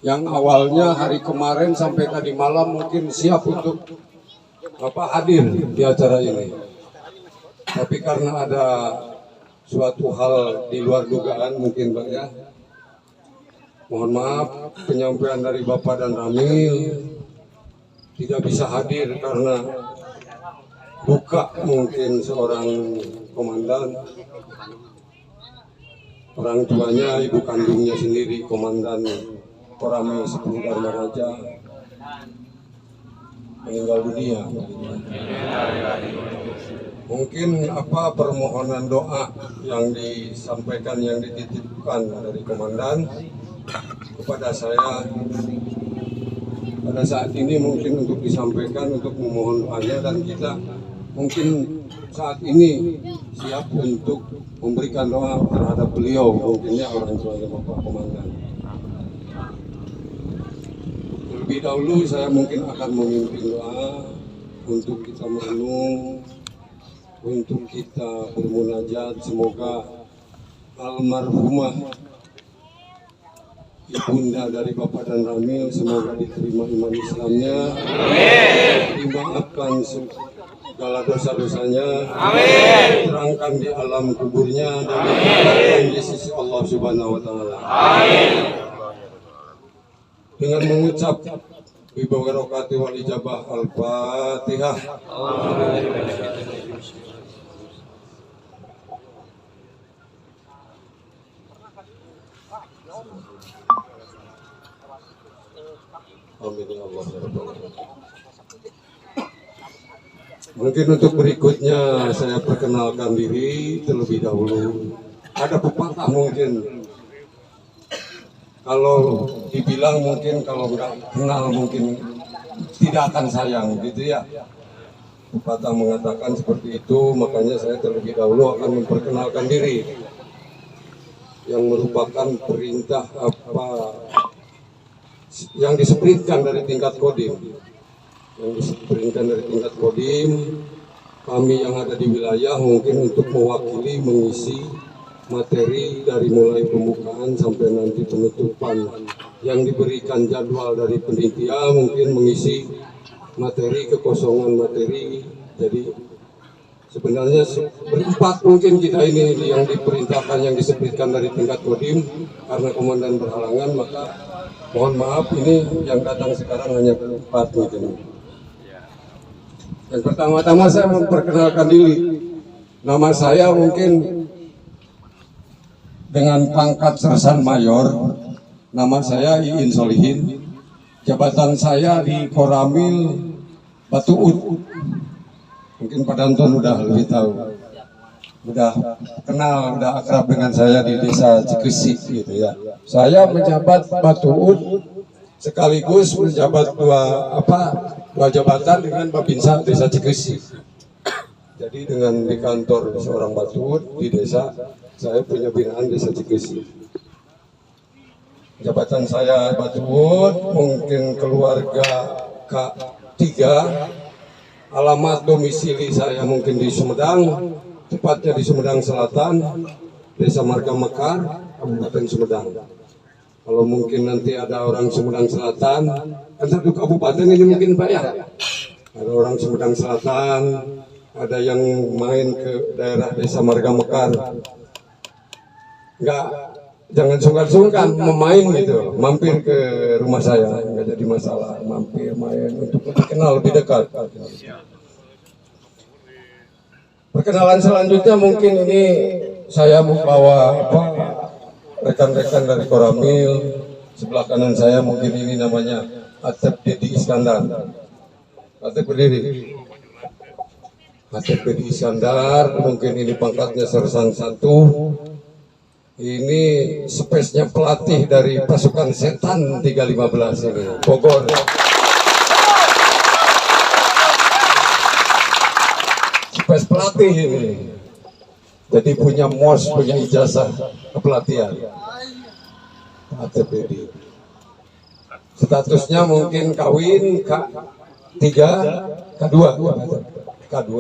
yang awalnya hari kemarin sampai tadi malam mungkin siap untuk hadir di acara ini. Tapi karena ada suatu hal di luar dugaan mungkin Pak ya. Mohon maaf penyampaian dari Bapak dan Ramil tidak bisa hadir karena duka mungkin seorang komandan, orang tuanya ibu kandungnya sendiri Komandan Koramil 10 Dharma Raja meninggal dunia. Mungkin permohonan doa yang disampaikan, yang dititipkan dari komandan kepada saya pada saat ini mungkin untuk disampaikan, untuk memohon doanya, dan kita mungkin saat ini siap untuk memberikan doa terhadap beliau, mungkinnya orang tuanya Bapak Komandan. Lebih dahulu saya mungkin akan memimpin doa untuk kita merenung, untuk kita bermunajat, semoga almarhumah ibunda dari Bapak dan Ramil semoga diterima iman Islamnya, dimaafkan segala dosa-dosanya, diterangkan di alam kuburnya, dan diterangkan di sisi Allah Subhanahu wa Ta'ala. Dengan mengucap bibarakati wal ijabah al-Fatihah. Amin ya Allah. Mungkin untuk berikutnya saya perkenalkan diri terlebih dahulu. Ada pepatah mungkin, kalau dibilang mungkin kalau nggak kenal mungkin tidak akan sayang gitu ya. Pepatah mengatakan seperti itu, makanya saya terlebih dahulu akan memperkenalkan diri yang merupakan perintah yang disebutkan dari tingkat Kodim. Yang disebutkan dari tingkat Kodim, kami yang ada di wilayah mungkin untuk mewakili mengisi materi dari mulai pembukaan sampai nanti penutupan, yang diberikan jadwal dari penitia mungkin mengisi materi, kekosongan materi. Jadi sebenarnya berempat mungkin kita ini yang diperintahkan, yang disebutkan dari tingkat Kodim, karena komandan berhalangan maka mohon maaf ini yang datang sekarang hanya berempat mungkin. Dan pertama-tama saya memperkenalkan diri, nama saya mungkin dengan pangkat Sersan Mayor, nama saya Iin Solihin, jabatan saya di Koramil Batu Ud. Mungkin Pak Danton udah lebih tahu, udah kenal, udah akrab dengan saya di desa Cikesik gitu ya. Saya menjabat Batu Ud sekaligus menjabat dua jabatan dengan Babinsa desa Cikesik. Jadi dengan di kantor seorang Batu Ud di desa, saya punya binaan desa Cikesik. Jabatan saya Batu Ud, mungkin keluarga K3, alamat domisili saya mungkin di Sumedang, tepatnya di Sumedang Selatan, Desa Marga Mekar, Kabupaten Sumedang. Kalau mungkin nanti ada orang Sumedang Selatan, kan satu kabupaten ini mungkin Pak ya. Ada orang Sumedang Selatan, ada yang main ke daerah Desa Marga Mekar. Jangan sungkan-sungkan memain gitu, mampir ke rumah saya, nggak jadi masalah, mampir main untuk lebih kenal, lebih dekat. Perkenalan selanjutnya mungkin ini saya membawa rekan-rekan dari Koramil. Sebelah kanan saya mungkin ini namanya Atep Dedi Iskandar. Atep berdiri. Atep Dedi Iskandar, mungkin ini pangkatnya Sersan 1. Ini spesiesnya pelatih dari pasukan Setan 315 ini, Bogor. Spesies pelatih ini. Jadi punya MOS, punya ijazah kepelatihan. ATPD. Statusnya mungkin kawin K3, K2. K2.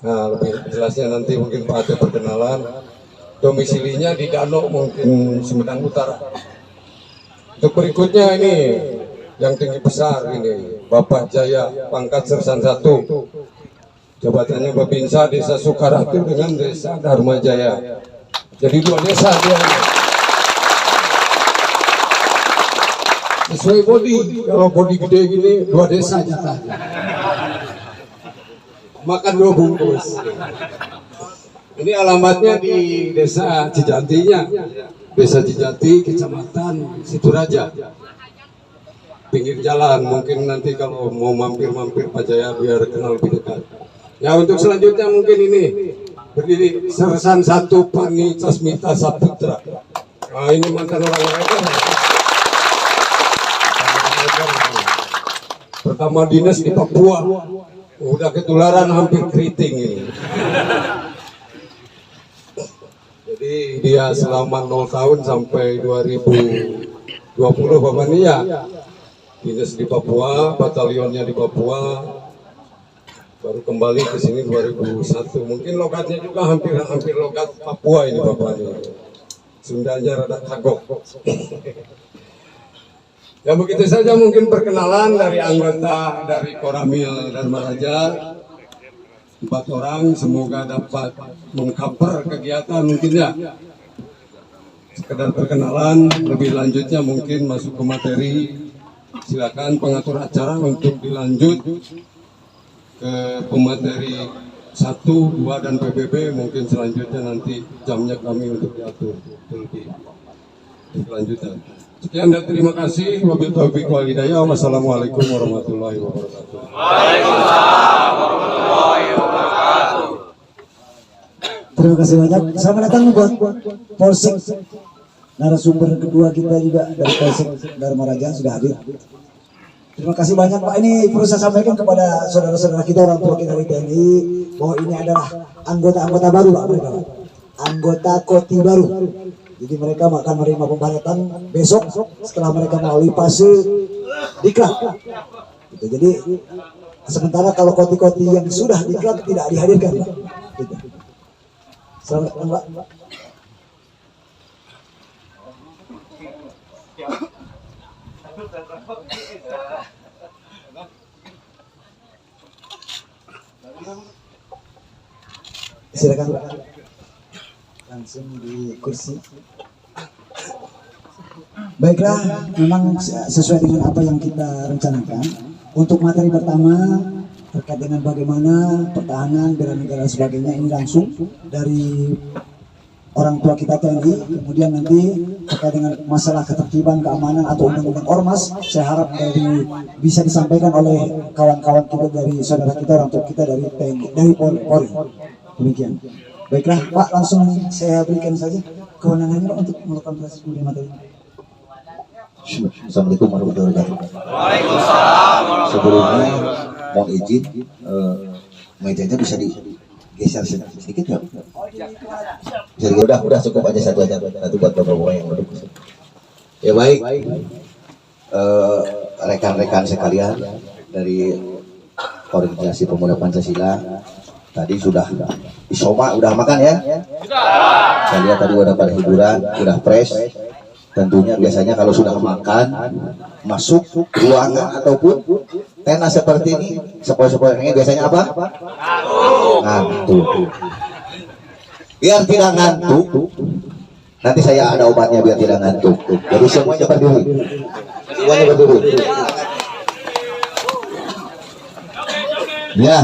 Nah, lebih jelasnya nanti mungkin Pak Ate perkenalan. Domisilinya di Danau, mungkin Sumedang Utara. Untuk berikutnya ini yang tinggi besar ini Bapak Jaya pangkat Sersan 1, jabatannya Babinsa Desa Sukaratu dengan Desa Dharma Jaya. Jadi 2 desa dia. Sesuai body, kalau body gede gini 2 desa jatahnya. Makan 2 bungkus. Ini alamatnya di Desa Cijatinya, Desa Cijati, Kecamatan Situraja. Pinggir jalan, mungkin nanti kalau mau mampir-mampir Pak Jaya biar kenal lebih dekat. Ya untuk selanjutnya mungkin ini berdiri Sersan 1 Pani Casmita Saputra. Nah ini mantan orang Raja. Pertama dinas di Papua, udah ketularan hampir keriting ini. Jadi dia selama 0 tahun sampai 2020 Bapak Nia dinas di Papua, batalionnya di Papua, baru kembali ke sini 2001. Mungkin lokatnya juga hampir lokat Papua ini Bapak Nia. Sundanya rada kagok. Ya begitu saja mungkin perkenalan dari anggota dari Koramil Dharma Raja. 4 orang, semoga dapat mengcover kegiatan mungkin ya. Sekedar perkenalan, lebih lanjutnya mungkin masuk ke materi. Silakan pengatur acara untuk dilanjut ke pemateri 1, 2 dan PBB. Mungkin selanjutnya nanti jamnya kami untuk diatur lebih lanjutan. Sekian dan terima kasih. Wabillahi taufiq wal hidayah. Wassalamualaikum warahmatullahi wabarakatuh. Waalaikumsalam warahmatullahi wabarakatuh. Terima kasih banyak. Selamat datang buat Polsek. Narasumber kedua kita juga dari Polsek Dharma Raja sudah hadir. Terima kasih banyak Pak. Ini perlu saya sampaikan kepada saudara-saudara kita orang tua kita dari TNI bahwa ini adalah anggota-anggota baru Pak, mereka Pak. Anggota Koti baru. Jadi mereka akan menerima pembaratan besok setelah mereka melalui fase diklat. Gitu. Jadi sementara kalau koti-koti yang sudah diklat tidak dihadirkan. Gitu. Selamat datang Pak. Silakan Pak. Langsung di kursi. Baiklah, memang sesuai dengan apa yang kita rencanakan. Untuk materi pertama terkait dengan bagaimana pertahanan bela negara dan sebagainya, ini langsung dari orang tua kita TNI. Kemudian nanti terkait dengan masalah ketertiban, keamanan atau undang-undang ormas, saya harap bisa disampaikan oleh kawan-kawan kita dari saudara kita, orang tua kita dari TNI, dari Polri. Demikian. Baiklah Pak, langsung saya berikan saja kewenangannya Pak untuk melakukan proses kemudian materi. Assalamualaikum warahmatullahi wabarakatuh. Waalaikumsalam. Sebelumnya mohon izin mejanya bisa digeser sedikit ya? Jadi udah cukup aja satu buat bapak-bapak yang duduk. Ya baik, rekan-rekan sekalian dari Organisasi Pemuda Pancasila tadi sudah isoma, udah makan ya? Saya lihat tadi udah pada hiburan, udah fresh. Tentunya biasanya kalau sudah makan masuk ruangan ataupun tenas seperti ini, sepoi-sepoi ini biasanya apa? Ngantuk. Biar tidak ngantuk, nanti saya ada obatnya biar tidak ngantuk. Jadi semuanya berdiri. Semuanya berdiri. Ya.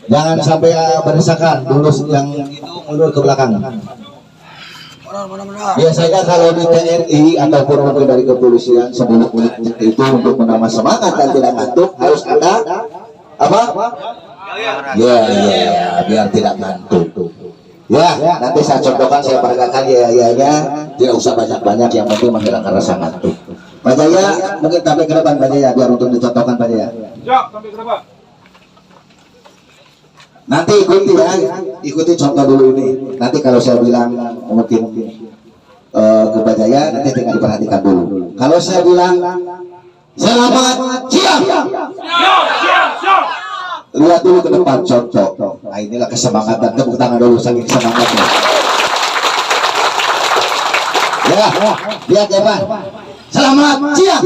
Jangan sampai berdesakan, dulu yang itu mundur ke belakang. Biasanya kalau di TNI ataupun mungkin dari kepolisian sebelum itu untuk menambah semangat dan tidak ngantuk harus ada apa? Ya, biar tidak ngantuk. Ya, nanti saya contohkan, saya peragakan ya-nya, tidak usah banyak-banyak, yang penting menghilangkan rasa ngantuk. Pak Jaya, mungkin sampai ke depan Pak Jaya, biar untuk dicontohkan Pak Jaya. Ya, sampai ke depan. Nanti ikuti contoh dulu ini. Nanti kalau saya bilang mungkin ke Pak Jaya, nanti tinggal diperhatikan dulu. Kalau saya bilang selamat siang, lihat dulu ke depan contoh. Nah inilah kesemangatan, tepuk tangan dulu saking semangatnya. Ya, lihat ya Pak. Selamat siang.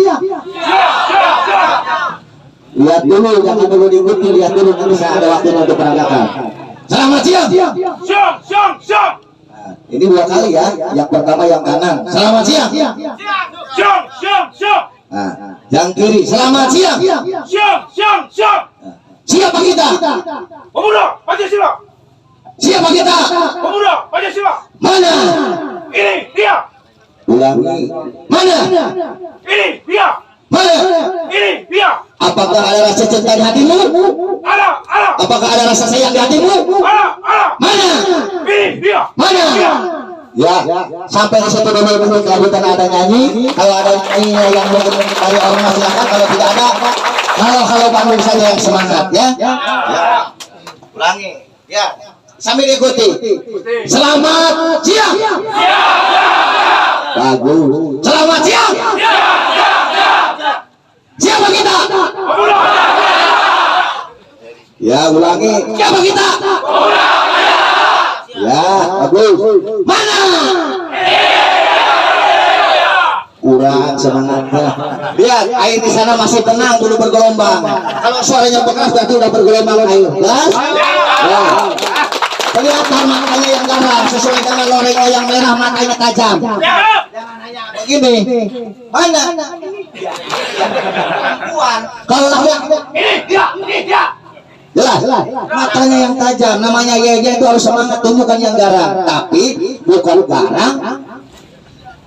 Lihat dulu, jangan dulu diikuti, lihat dulu nanti saya ada waktu untuk peragakan. Selamat siang. Siang. Nah, ini 2 kali ya. Yang pertama yang kanan. Selamat siang. Siang. Nah, yang kiri. Selamat siang. Siang. Siapa kita? Pemuda Pancasila. Siapa kita? Pemuda Pancasila. Mana? Ini dia. Ulangi. Mana? Ini dia. Mana? Ini dia. Apakah ada rasa cinta di hatimu? Ada. Apakah ada rasa sayang di hatimu? Ada. Mana? Ini dia. Mana? Ya, sampai di situ dulu kelanjutan ada nyanyi. Kalau ada nyanyi yang mungkin dari orang silakan. Kalau tidak ada, kalau Bandung saja yang semangat ya. Ulangi. Ya, sambil diikuti. Selamat siang. Bagus. Selamat siang. Siapa kita? Ya, ulangi. Siapa kita? Ya, bagus. Mana? Kurang semangatnya. Lihat, air di sana masih tenang, belum bergelombang. Kalau suaranya bekas berarti udah bergelombang air. Jelas? Ya. Kelihatan matanya yang garang, sesuai dengan loreng yang merah, matanya tajam. Jangan hanya begini. Mana? Kalau Ini dia. jelas, matanya yang tajam, namanya Yeye itu harus semangat, tunjukkan yang garang, tapi bukan garang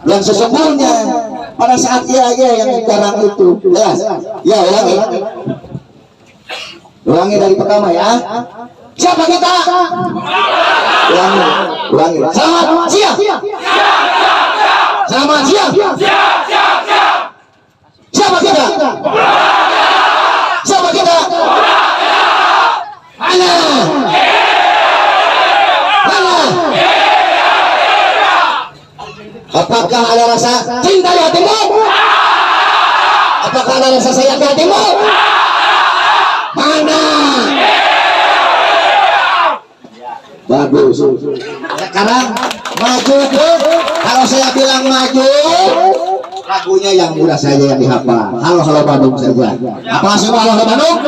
yang sesungguhnya pada saat Yeye yang garang itu. Jelas? Ya, ulangi dari pertama ya. Siapa kita? Ulangi. Selamat siang. Selamat siang. Siapa kita? Siapa kita? Mana? Apakah ada rasa cinta di hatimu? Apakah ada rasa sayang di hatimu? Mana? Bagus. Sekarang maju. Kalau saya bilang maju, lagunya yang mudah saja yang dihafal. Halo Bandung saja. Apa semua halo Bandung?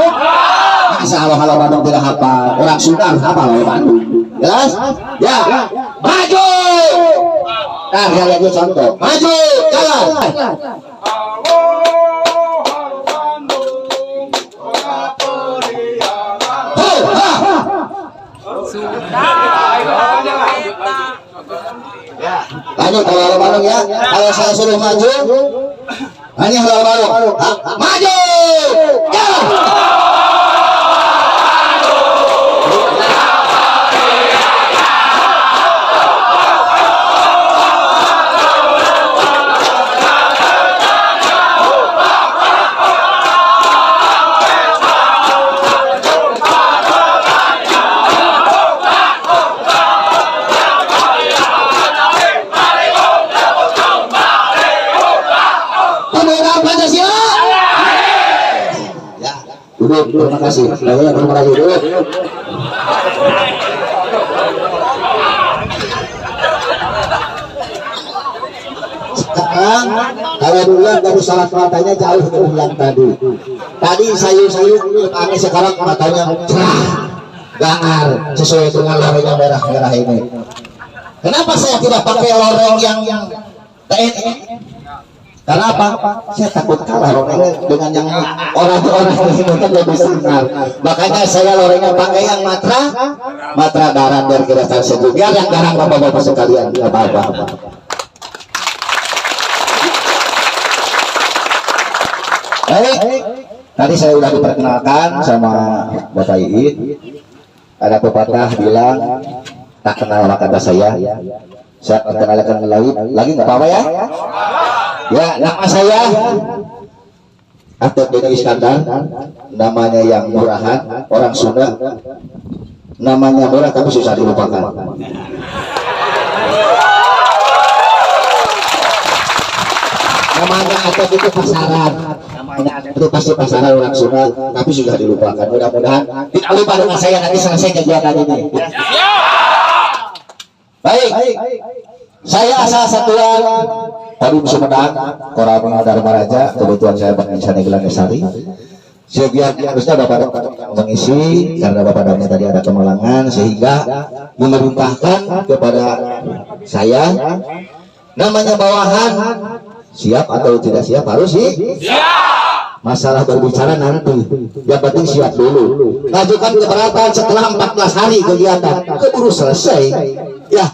Masa halo Bandung tidak hafal? Orang Sunda hafal halo Bandung. Jelas? Ya. Maju. Nah, lihat contoh. Maju, jalan. Halo Bandung. Lanjut halo Bandung ya. Kalau saya suruh maju, hanya halo Bandung. Maju. Jalan. Duduk, terima kasih. Saya terima kasih dulu. Sekarang kalau dulu baru salah matanya jauh dari yang tadi. Tadi sayu-sayu aneh, sekarang matanya cerah, gangar sesuai dengan lorengnya merah-merah ini. Kenapa saya tidak pakai loreng yang TNI? Karena apa? Saya takut kalah lorengnya dengan yang orang-orang ini kan lebih sinar. Makanya saya lorengnya pakai yang matra darat dari kirasan sejuk. Biar yang garang bapak-bapak sekalian, nggak apa-apa. Baik, tadi saya udah diperkenalkan sama Bapak Iit. Ada pepatah bilang tak kenal maka kata saya. Saya perkenalkan lagi nggak apa-apa ya? Ya, nama saya Atep Deni Iskandar, namanya yang murahan, orang Sunda. Namanya murah tapi susah dilupakan. Namanya Atep itu pasaran. Namanya Atep itu pasti pasaran orang Sunda, tapi sudah dilupakan. Mudah-mudahan tidak lupa dengan saya nanti selesai kegiatan ini. Baik. Saya asal satuan Kodim Sumedang, Koramil Dharma Raja. Kebetulan saya Bang Insani Gelandesari. Sebiar harusnya Bapak mengisi karena Bapak Damnya tadi ada kemalangan, sehingga memerintahkan kepada saya, namanya bawahan siap atau tidak siap harus sih. Masalah berbicara nanti, yang penting siap dulu. Ngajukan keberatan setelah 14 hari kegiatan, keburu selesai. Ya,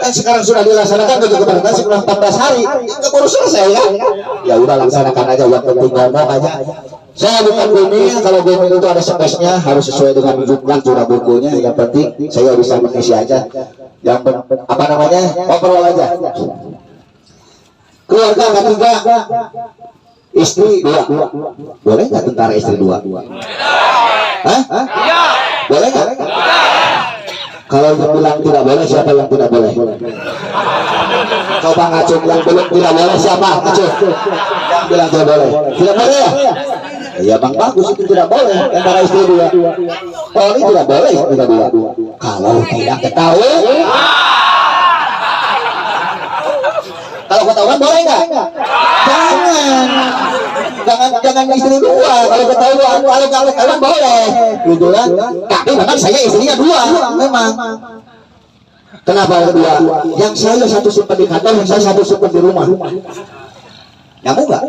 kan sekarang sudah dilaksanakan kegiatan setelah 14 hari, keburu selesai ya. Ya udah laksanakan aja, yang penting ngomong aja. Saya bukan gaming, kalau gaming itu ada space-nya, harus sesuai dengan jumlah curah bukunya. Yang penting saya bisa mengisi aja. Yang apa namanya, ngobrol aja. Keluarga ketiga, istri 2. Boleh nggak tentara istri 2? Hah? Boleh nggak? Kalau yang bilang tidak boleh, siapa yang tidak boleh? Coba ngacung yang belum tidak boleh, siapa? Ngacung yang bilang tidak boleh. Tidak boleh ya? Ya Bang bagus, itu tidak boleh tentara istri 2. Polri tidak boleh istri 2. Kalau tidak ketahuan, kalau ketahuan boleh nggak? Jangan istri 2. Kalau ketahuan boleh, gitu kan? Tapi memang saya istrinya 2, memang. Kenapa 2? Yang saya satu simpen di kantor, yang saya satu simpen di rumah. Nyambung nggak?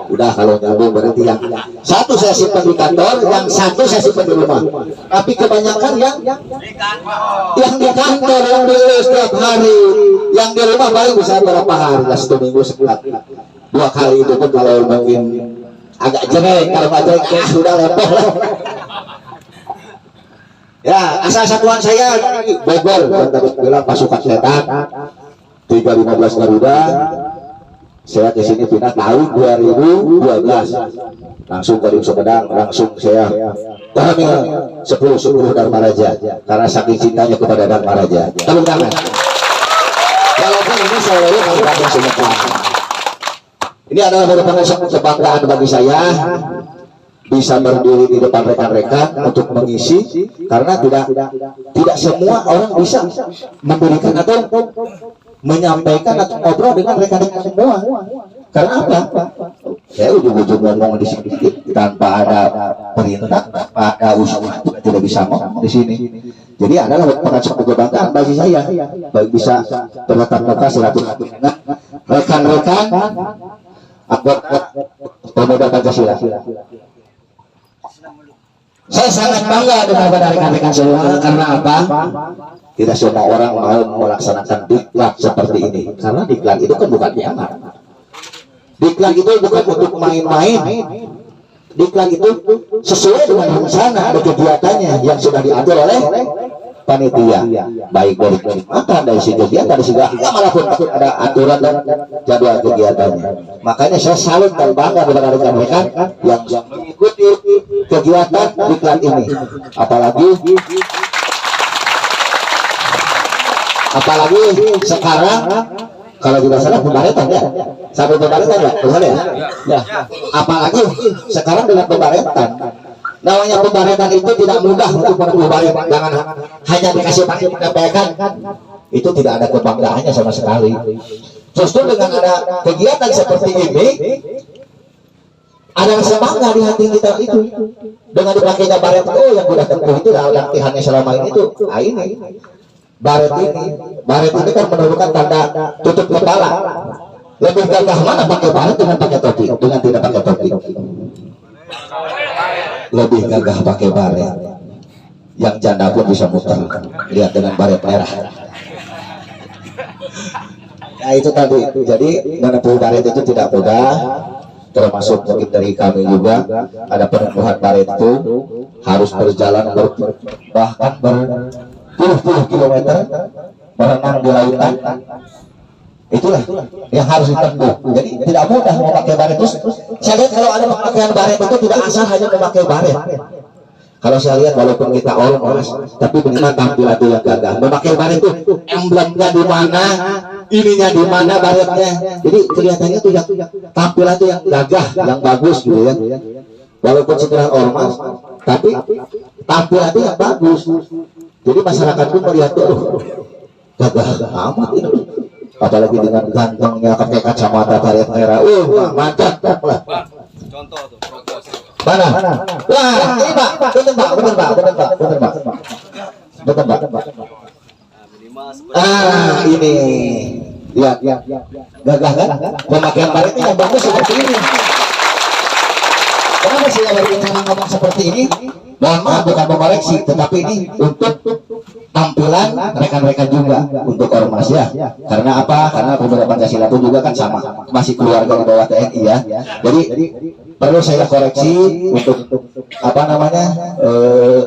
Udah kalau nyambung berarti yang satu saya simpan di kantor, yang satu saya simpan di rumah. Tapi kebanyakan yang di kantor, yang di setiap hari, yang di rumah paling bisa berapa hari, lah 1 minggu sekali. 2 kali itu pun kalau mungkin agak jereng, kalau nggak jereng sudah lepoh lah. Ya, asal satuan saya Bogor, yang tadi bilang pasukan setan 315 Garuda. Saya ke sini pindah tahun 2012, langsung Kodim Sumedang, langsung saya hamil 10 Dharma Raja karena saking cintanya kepada Dharma Raja. Tepuk tangan. Walaupun ini saya Kabupaten Sumedang, ini adalah merupakan suatu kebanggaan bagi saya bisa berdiri di depan rekan-rekan untuk mengisi, karena tidak semua orang bisa memberikan atau menyampaikan atau ngobrol dengan rekan-rekan semua. Karena apa? Saya ujung-ujung ngomong di sini tanpa ada perintah, tanpa ada usaha, tidak bisa ngomong di sini. Jadi adalah merupakan suatu kebanggaan bagi saya, baik bisa bertatap muka silaturahmi dengan rekan-rekan anggota pemuda Pancasila. Saya sangat bangga dengan rekan-rekan semua. Karena apa? Tidak semua orang mau melaksanakan diklat seperti ini, karena diklat itu kan bukan diamat. Diklat itu bukan untuk main-main. Diklat itu sesuai dengan rencana, ada kegiatannya yang sudah diatur oleh panitia, baik dari makan, dari segi kegiatan, dari segi manapun ada aturan dan jadwal kegiatannya. Makanya saya salut dan bangga kepada rekan-rekan yang mengikuti kegiatan diklat ini. Apalagi sekarang kalau tidak salah pembaretan ya, sampai pembaretan ya, ya. Apalagi sekarang dengan pembaretan, namanya pembaretan itu tidak mudah untuk membaret. Jangan hanya dikasih pakai penyampaikan, itu tidak ada kebanggaannya sama sekali. Justru dengan ada kegiatan seperti ini, ada rasa bangga di hati kita itu. Dengan dipakainya baret, oh yang sudah tempuh itu latihannya selama ini tuh, ini. Baret ini kan menurunkan tanda tutup kepala. Lebih gagah mana pakai baret dengan pakai topi, dengan tidak pakai topi? Lebih gagah pakai baret. Yang janda pun bisa muter. Lihat dengan baret merah. Nah itu tadi. Jadi menempuh baret itu tidak mudah. Termasuk mungkin dari kami juga ada penempuhan baret itu harus berjalan bahkan puluh kilometer berenang di lautan. Itulah yang harus ditempuh. Jadi tidak mudah memakai baret. Terus saya lihat kalau ada pemakaian baret itu tidak asal hanya memakai baret. Kalau saya lihat walaupun kita ormas, tapi minimal tampil itu yang gagah. Memakai baret itu emblemnya di mana, ininya di mana baretnya. Jadi kelihatannya tuh yang tampil itu yang gagah, yang bagus gitu ya. Walaupun setelah ormas, tapi tampil itu yang bagus. Jadi masyarakat pun melihat tuh, gagah amat itu. Apalagi dengan gantengnya pakai kacamata tarik merah. Mantap lah. Contoh tuh. Mana? Wah, ini Pak. Betul Pak. Ini. Lihat. Gagah kan? Pemakaian baretnya yang bagus seperti ini. Kenapa sih kalau kita ngomong seperti ini? Mohon maaf bukan mengoreksi, tetapi ini untuk tampilan rekan-rekan juga untuk ormas ya. Karena apa? Karena Pemuda Pancasila pun juga kan sama, masih keluarga di bawah TNI ya. Jadi perlu saya koreksi untuk apa namanya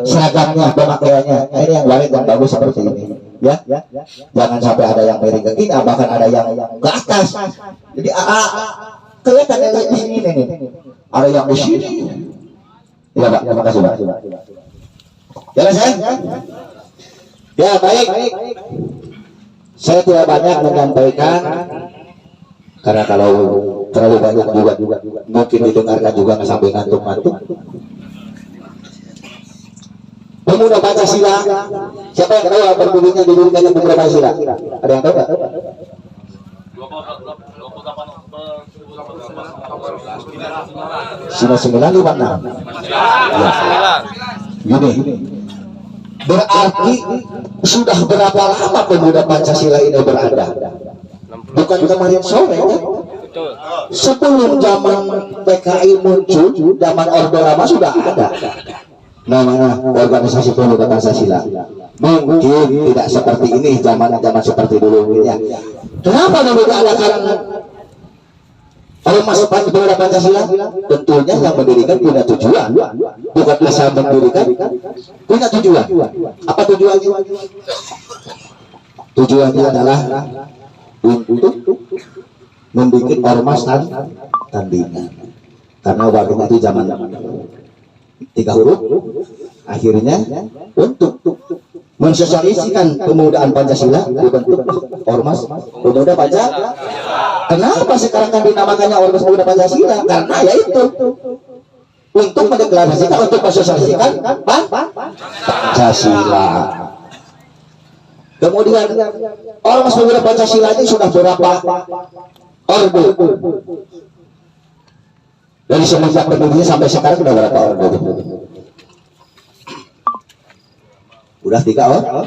seragamnya, pemakaiannya. Nah, ini yang warid yang bagus seperti ini. Ya, jangan sampai ada yang miring ke kita, bahkan ada yang ke atas. Jadi kelihatan yang di sini nih, ada yang di sini. Ya Pak, terima kasih Pak. Jelas ya? Ya baik. Saya tidak banyak menyampaikan karena kalau terlalu banyak juga mungkin didengarkan juga nggak sampai ngantuk-ngantuk. Pemuda Pancasila, siapa yang tahu berdirinya didirikannya Pemuda Pancasila? Ada yang tahu nggak? 1956. Gini, berarti sudah berapa lama Pemuda Pancasila ini berada? Bukan kemarin sore kan? Sebelum zaman PKI muncul, zaman Orde Lama sudah ada namanya organisasi Pemuda Pancasila. Mungkin tidak seperti ini zaman seperti dulu ya. Kenapa dulu diadakan ormas Pemuda Pancasila? Tentunya yang mendirikan punya tujuan, bukan asal mendirikan, punya tujuan. Apa tujuannya? Tujuannya adalah untuk membuat ormas tandingan. Karena waktu itu zaman 3 huruf, akhirnya untuk mensosialisasikan pemudaan Pancasila dibentuk ormas Pemuda Pancasila. Kenapa sekarang kan dinamakannya ormas Pemuda Pancasila? Karena yaitu untuk mendeklarasikan, untuk mensosialisasikan Pancasila. Kemudian ormas Pemuda Pancasila ini sudah berapa orde? Dari semenjak berdirinya sampai sekarang sudah berapa orde? Udah 3 orde.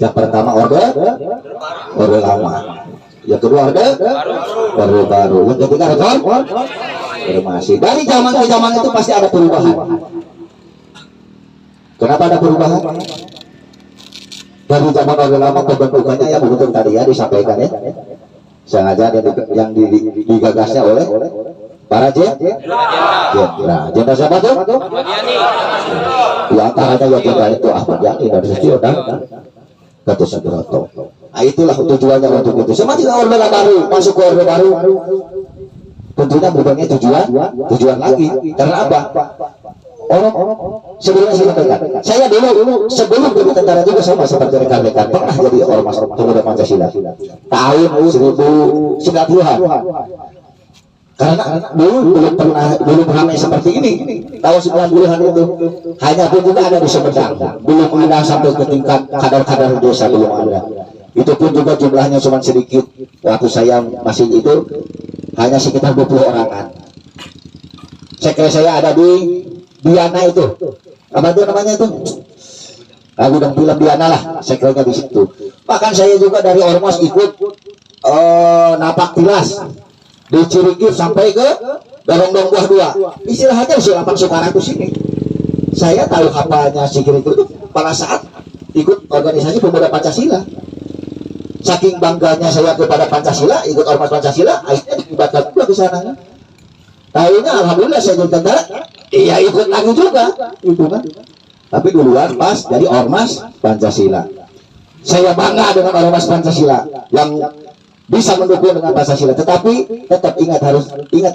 Yang pertama orde lama. Yang kedua orde baru. Yang ketiga reformasi. Dari zaman ke zaman itu pasti ada perubahan. Kenapa ada perubahan? Dari zaman orde lama pembentukannya yang betul tadi ya disampaikan ya. Sengaja yang digagasnya oleh para jenderal siapa tuh? Ya antaranya ya jenderal itu Ahmad Yani dan Susilo dan Gatot Subroto. Nah itulah tujuannya untuk itu. Semakin orde baru masuk ke orde baru, tentunya berbagai tujuan lagi. Karena apa? Orang sebelumnya saya sampaikan, saya dulu sebelum jadi tentara juga sama seperti rekan-rekan pernah jadi ormas Pemuda Pancasila tahun 1990-an. Karena belum ramai seperti ini. Tahun 90-an itu hanya pun juga ada di Sumedang, belum ada sampai ke tingkat kadar-kadar desa, belum ada. Itu pun juga jumlahnya cuma sedikit. Waktu saya masih itu hanya sekitar 20 orangan. Sekre saya ada di Diana itu, apa itu namanya itu? Aku udah bilang Diana lah, sekrenya di situ. Bahkan saya juga dari ormas ikut napak tilas di Cirigif sampai ke Garong Buah 2. Istilahnya usia 8 Sukarantus ini. Saya tahu hafalnya si Cirigif itu pada saat ikut organisasi Pemuda Pancasila. Saking bangganya saya kepada Pancasila, ikut ormas Pancasila, akhirnya dibatkan juga ke sana. Tahunya alhamdulillah saya jadi tentara, iya ikut lagi juga, itu kan. Tapi duluan pas jadi ormas Pancasila. Saya bangga dengan ormas Pancasila yang bisa mendukung dengan Pancasila. Tetapi tetap harus ingat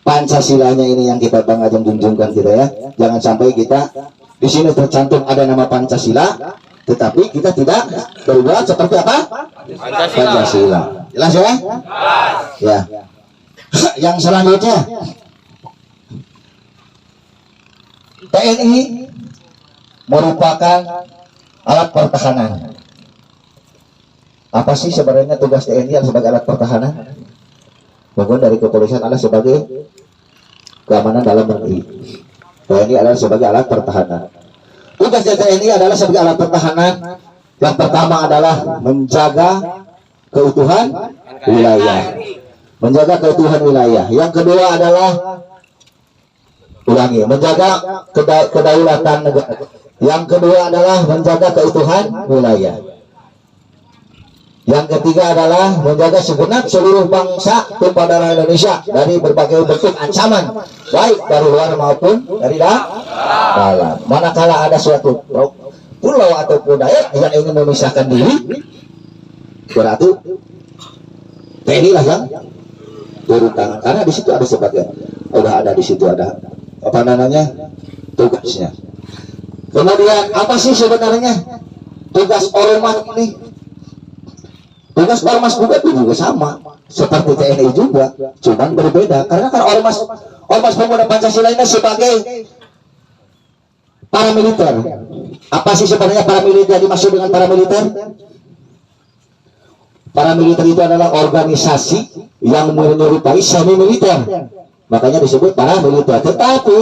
Pancasilanya ini yang kita bangga junjungkan kita ya. Jangan sampai kita di sini tercantum ada nama Pancasila, tetapi kita tidak berbuat seperti apa? Pancasila. Jelas ya? Ya. Yang selanjutnya TNI merupakan alat pertahanan. Apa sih sebenarnya tugas TNI sebagai alat pertahanan? Bahkan dari kepolisian adalah sebagai keamanan dalam negeri. TNI adalah sebagai alat pertahanan. Tugas TNI adalah sebagai alat pertahanan. Yang pertama adalah menjaga keutuhan wilayah. Menjaga keutuhan wilayah. Yang kedua adalah menjaga kedaulatan negara. Yang kedua adalah menjaga keutuhan wilayah. Yang ketiga adalah menjaga segenap seluruh bangsa tumpah darah Indonesia dari berbagai bentuk ancaman, baik dari luar maupun dari dalam. Manakala ada suatu pulau ataupun daerah yang ingin memisahkan diri, berarti TNI lah yang turun tangan. Karena di situ ada sebagian, udah ada di situ ada apa namanya tugasnya. Kemudian apa sih sebenarnya tugas ormas ini? Tugas ormas juga itu juga sama seperti TNI juga, cuman berbeda karena kan ormas pemuda Pancasila ini sebagai paramiliter. Apa sih sebenarnya paramiliter dimaksud dengan paramiliter? Paramiliter itu adalah organisasi yang menyerupai semi militer, makanya disebut paramiliter. Tetapi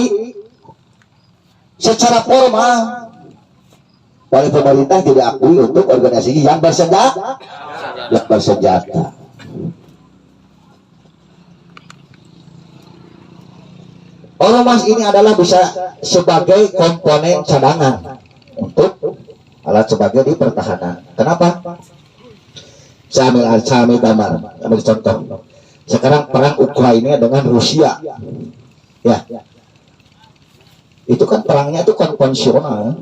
secara formal oleh pemerintah tidak akui untuk organisasi yang bersenjata. Ormas ini adalah bisa sebagai komponen cadangan untuk alat sebagai di pertahanan. Kenapa? Saya ambil gambar, ambil contoh. Sekarang perang Ukraina dengan Rusia, ya, itu kan perangnya itu konvensional,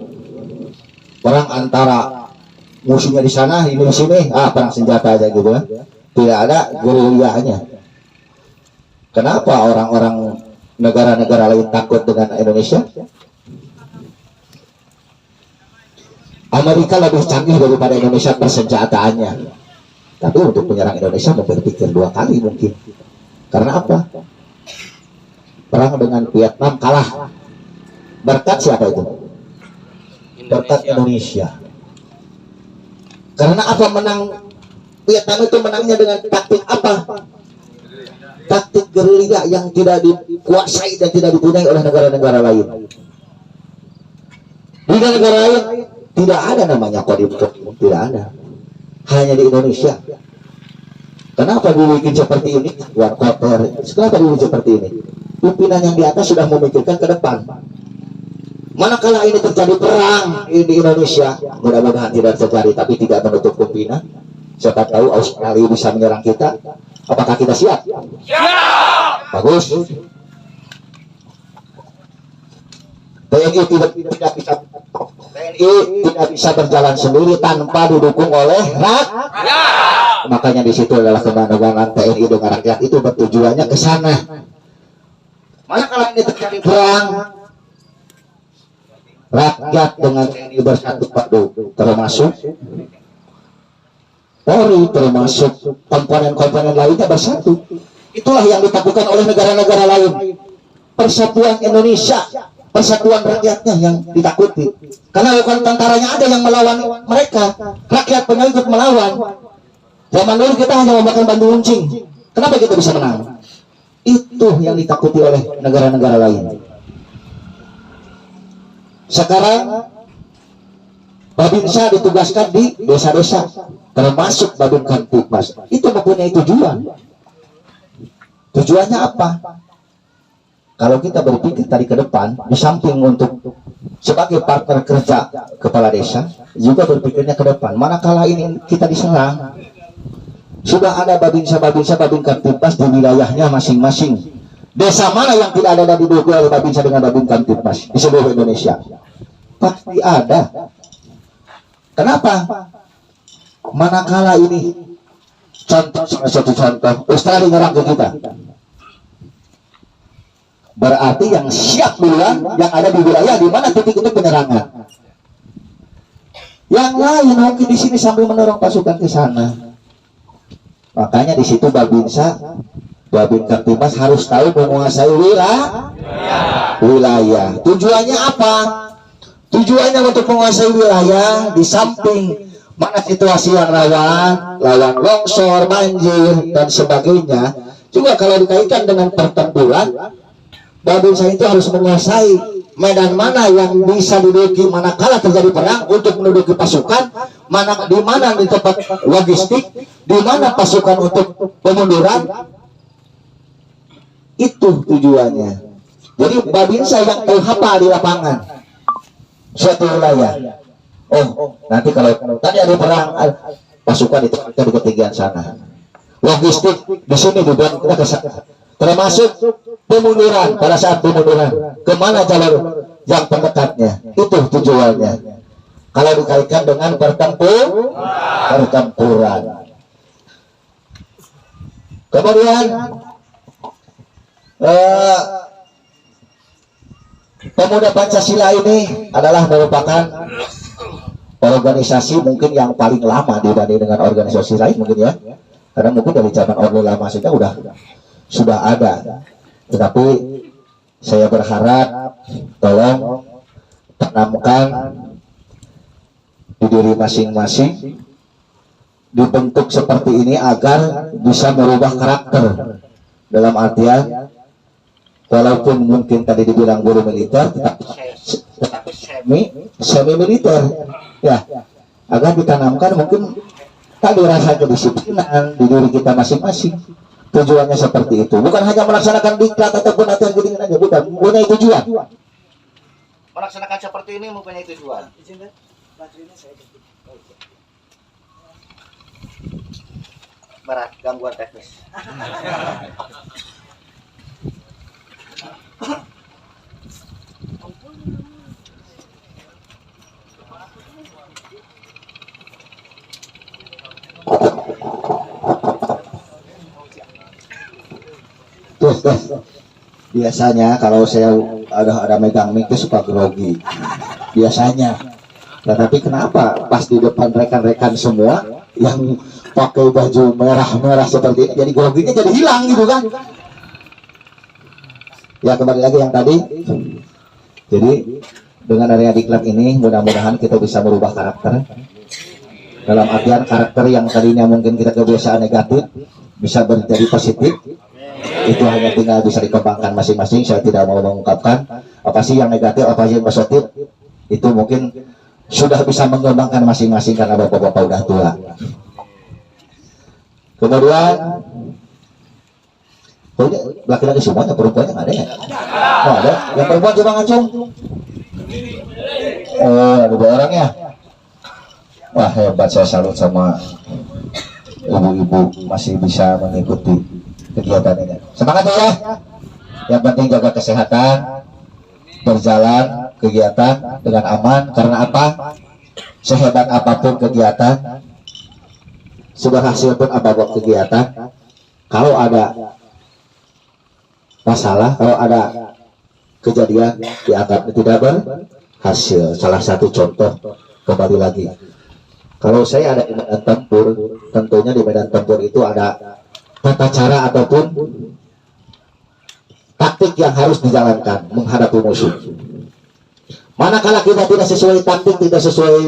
perang antara musuhnya di sana, ini di sini, perang senjata aja gitu kan, tidak ada gerilyanya. Kenapa orang-orang negara-negara lain takut dengan Indonesia? Amerika lebih canggih daripada Indonesia persenjataannya, tapi untuk menyerang Indonesia berpikir 2 kali mungkin. Karena apa? Perang dengan Vietnam kalah. Berkat siapa itu? Berkat Indonesia. Karena apa menang Vietnam itu menangnya dengan taktik apa? Taktik gerilya yang tidak dikuasai dan tidak dipunyai oleh negara-negara lain. Di negara lain tidak ada namanya kodim, tidak ada. Hanya di Indonesia. Kenapa dibikin seperti ini? Luar kotor. Kenapa dibikin seperti ini? Pimpinan yang di atas sudah memikirkan ke depan. Manakala ini terjadi perang di Indonesia, mudah-mudahan tidak terjadi, tapi tidak menutup kemungkinan. Siapa tahu Australia bisa menyerang kita. Apakah kita siap? Siap. Bagus. TNI tidak bisa berjalan sendiri tanpa didukung oleh rakyat. Makanya di situ adalah kemandangan TNI dengan rakyat itu bertujuannya ke sana. Manakala ini terjadi perang, rakyat dengan TNI bersatu padu, termasuk Polri, termasuk komponen-komponen lainnya bersatu. Itulah yang ditakutkan oleh negara-negara lain. Persatuan Indonesia, persatuan rakyatnya yang ditakuti. Karena bukan tentaranya ada yang melawan mereka, rakyat pengikut melawan. Zaman dulu kita hanya memakan bandu runcing. Kenapa kita bisa menang? Itu yang ditakuti oleh negara-negara lain. Sekarang Babinsa ditugaskan di desa-desa, termasuk Babin Kamtibmas. Itu mempunyai tujuan. Tujuannya apa? Kalau kita berpikir tadi ke depan, di samping untuk sebagai partner kerja kepala desa, juga berpikirnya ke depan. Manakala ini kita diserang, sudah ada Babin Kamtibmas di wilayahnya masing-masing. Desa mana yang tidak ada didukung oleh Babinsa dengan Babin Kamtibmas di seluruh Indonesia? Pasti ada. Kenapa? Manakala ini contoh, salah satu contoh, Australia nyerang ke kita, berarti yang siap duluan yang ada di wilayah di mana titik untuk penyerangan. Yang lain mungkin di sini sambil mendorong pasukan ke sana. Makanya di situ Babinsa, Babin Kamtibmas harus tahu menguasai wilayah. Tujuannya apa? Tujuannya untuk menguasai wilayah di samping mana situasi yang rawan longsor, banjir dan sebagainya. Juga kalau dikaitkan dengan pertempuran, Babinsa itu harus menguasai medan mana yang bisa diduduki manakala terjadi perang untuk menduduki pasukan, di mana di tempat logistik, di mana pasukan untuk pemunduran. Itu tujuannya. Jadi Babinsa yang tahu apa di lapangan suatu wilayah. Oh, nanti kalau tadi ada perang, pasukan itu kita di ketinggian sana. Logistik di sini juga kita ke sana. Termasuk pemunduran, pada saat pemunduran kemana jalur yang terdekatnya, itu tujuannya. Kalau dikaitkan dengan pertempuran. Kemudian pemuda Pancasila ini adalah merupakan organisasi mungkin yang paling lama dibanding dengan organisasi lain mungkin ya, karena mungkin dari zaman Orde Lama sudah ada. Tetapi saya berharap tolong tanamkan di diri masing-masing, dibentuk seperti ini agar bisa merubah karakter. Dalam artian walaupun mungkin tadi dibilang guru militer, tetapi semi militer ya, agar ditanamkan mungkin tadi rasa kedisiplinan di diri kita masing-masing. Tujuannya seperti itu, bukan hanya melaksanakan diklat ataupun latihan gini aja, bukan, mempunyai tujuan. Melaksanakan seperti ini mempunyai tujuan. Berat, gangguan teknis. Biasanya kalau saya ada megang mic itu suka grogi biasanya, tetapi kenapa pas di depan rekan-rekan semua yang pakai baju merah-merah seperti ini, jadi groginya jadi hilang gitu kan. Ya kembali lagi yang tadi, jadi dengan adanya diklat ini mudah-mudahan kita bisa merubah karakter. Dalam artian karakter yang tadinya mungkin kita kebiasaan negatif bisa menjadi positif. Itu hanya tinggal bisa dikembangkan masing-masing. Saya tidak mau mengungkapkan apa sih yang negatif, apa sih yang positif. Itu mungkin sudah bisa mengembangkan masing-masing karena bapak-bapak udah tua. Kemudian laki-laki semuanya, perempuannya nggak ada ya? Oh, ada. Yang perempuan coba ngacung. Oh, ada 2 orang ya. Wah, hebat, saya salut sama ibu-ibu masih bisa mengikuti kegiatan ini. Semangat ya. Yang penting jaga kesehatan, berjalan kegiatan dengan aman. Karena apa? Sehebat apapun kegiatan, seberhasil pun apapun kegiatan, kalau ada masalah, kalau ada kejadian dianggap tidak berhasil. Salah satu contoh, kembali lagi, kalau saya ada di medan tempur, tentunya di medan tempur itu ada tata cara ataupun taktik yang harus dijalankan menghadapi musuh. Manakala kita tidak sesuai taktik, tidak sesuai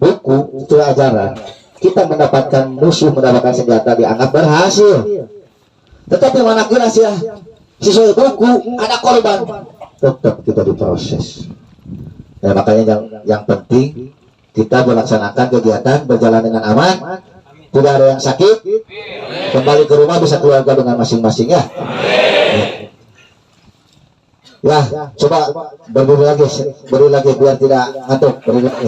buku, itu ajaran, kita mendapatkan musuh, mendapatkan senjata dianggap berhasil. Tetapi manakala sesuai buku, ada korban, tetap kita diproses. Ya, makanya yang penting kita melaksanakan kegiatan berjalan dengan aman, tidak ada yang sakit, kembali ke rumah bisa keluarga dengan masing-masing ya. Ya, coba berdiri lagi biar tidak ngantuk. Berdiri lagi.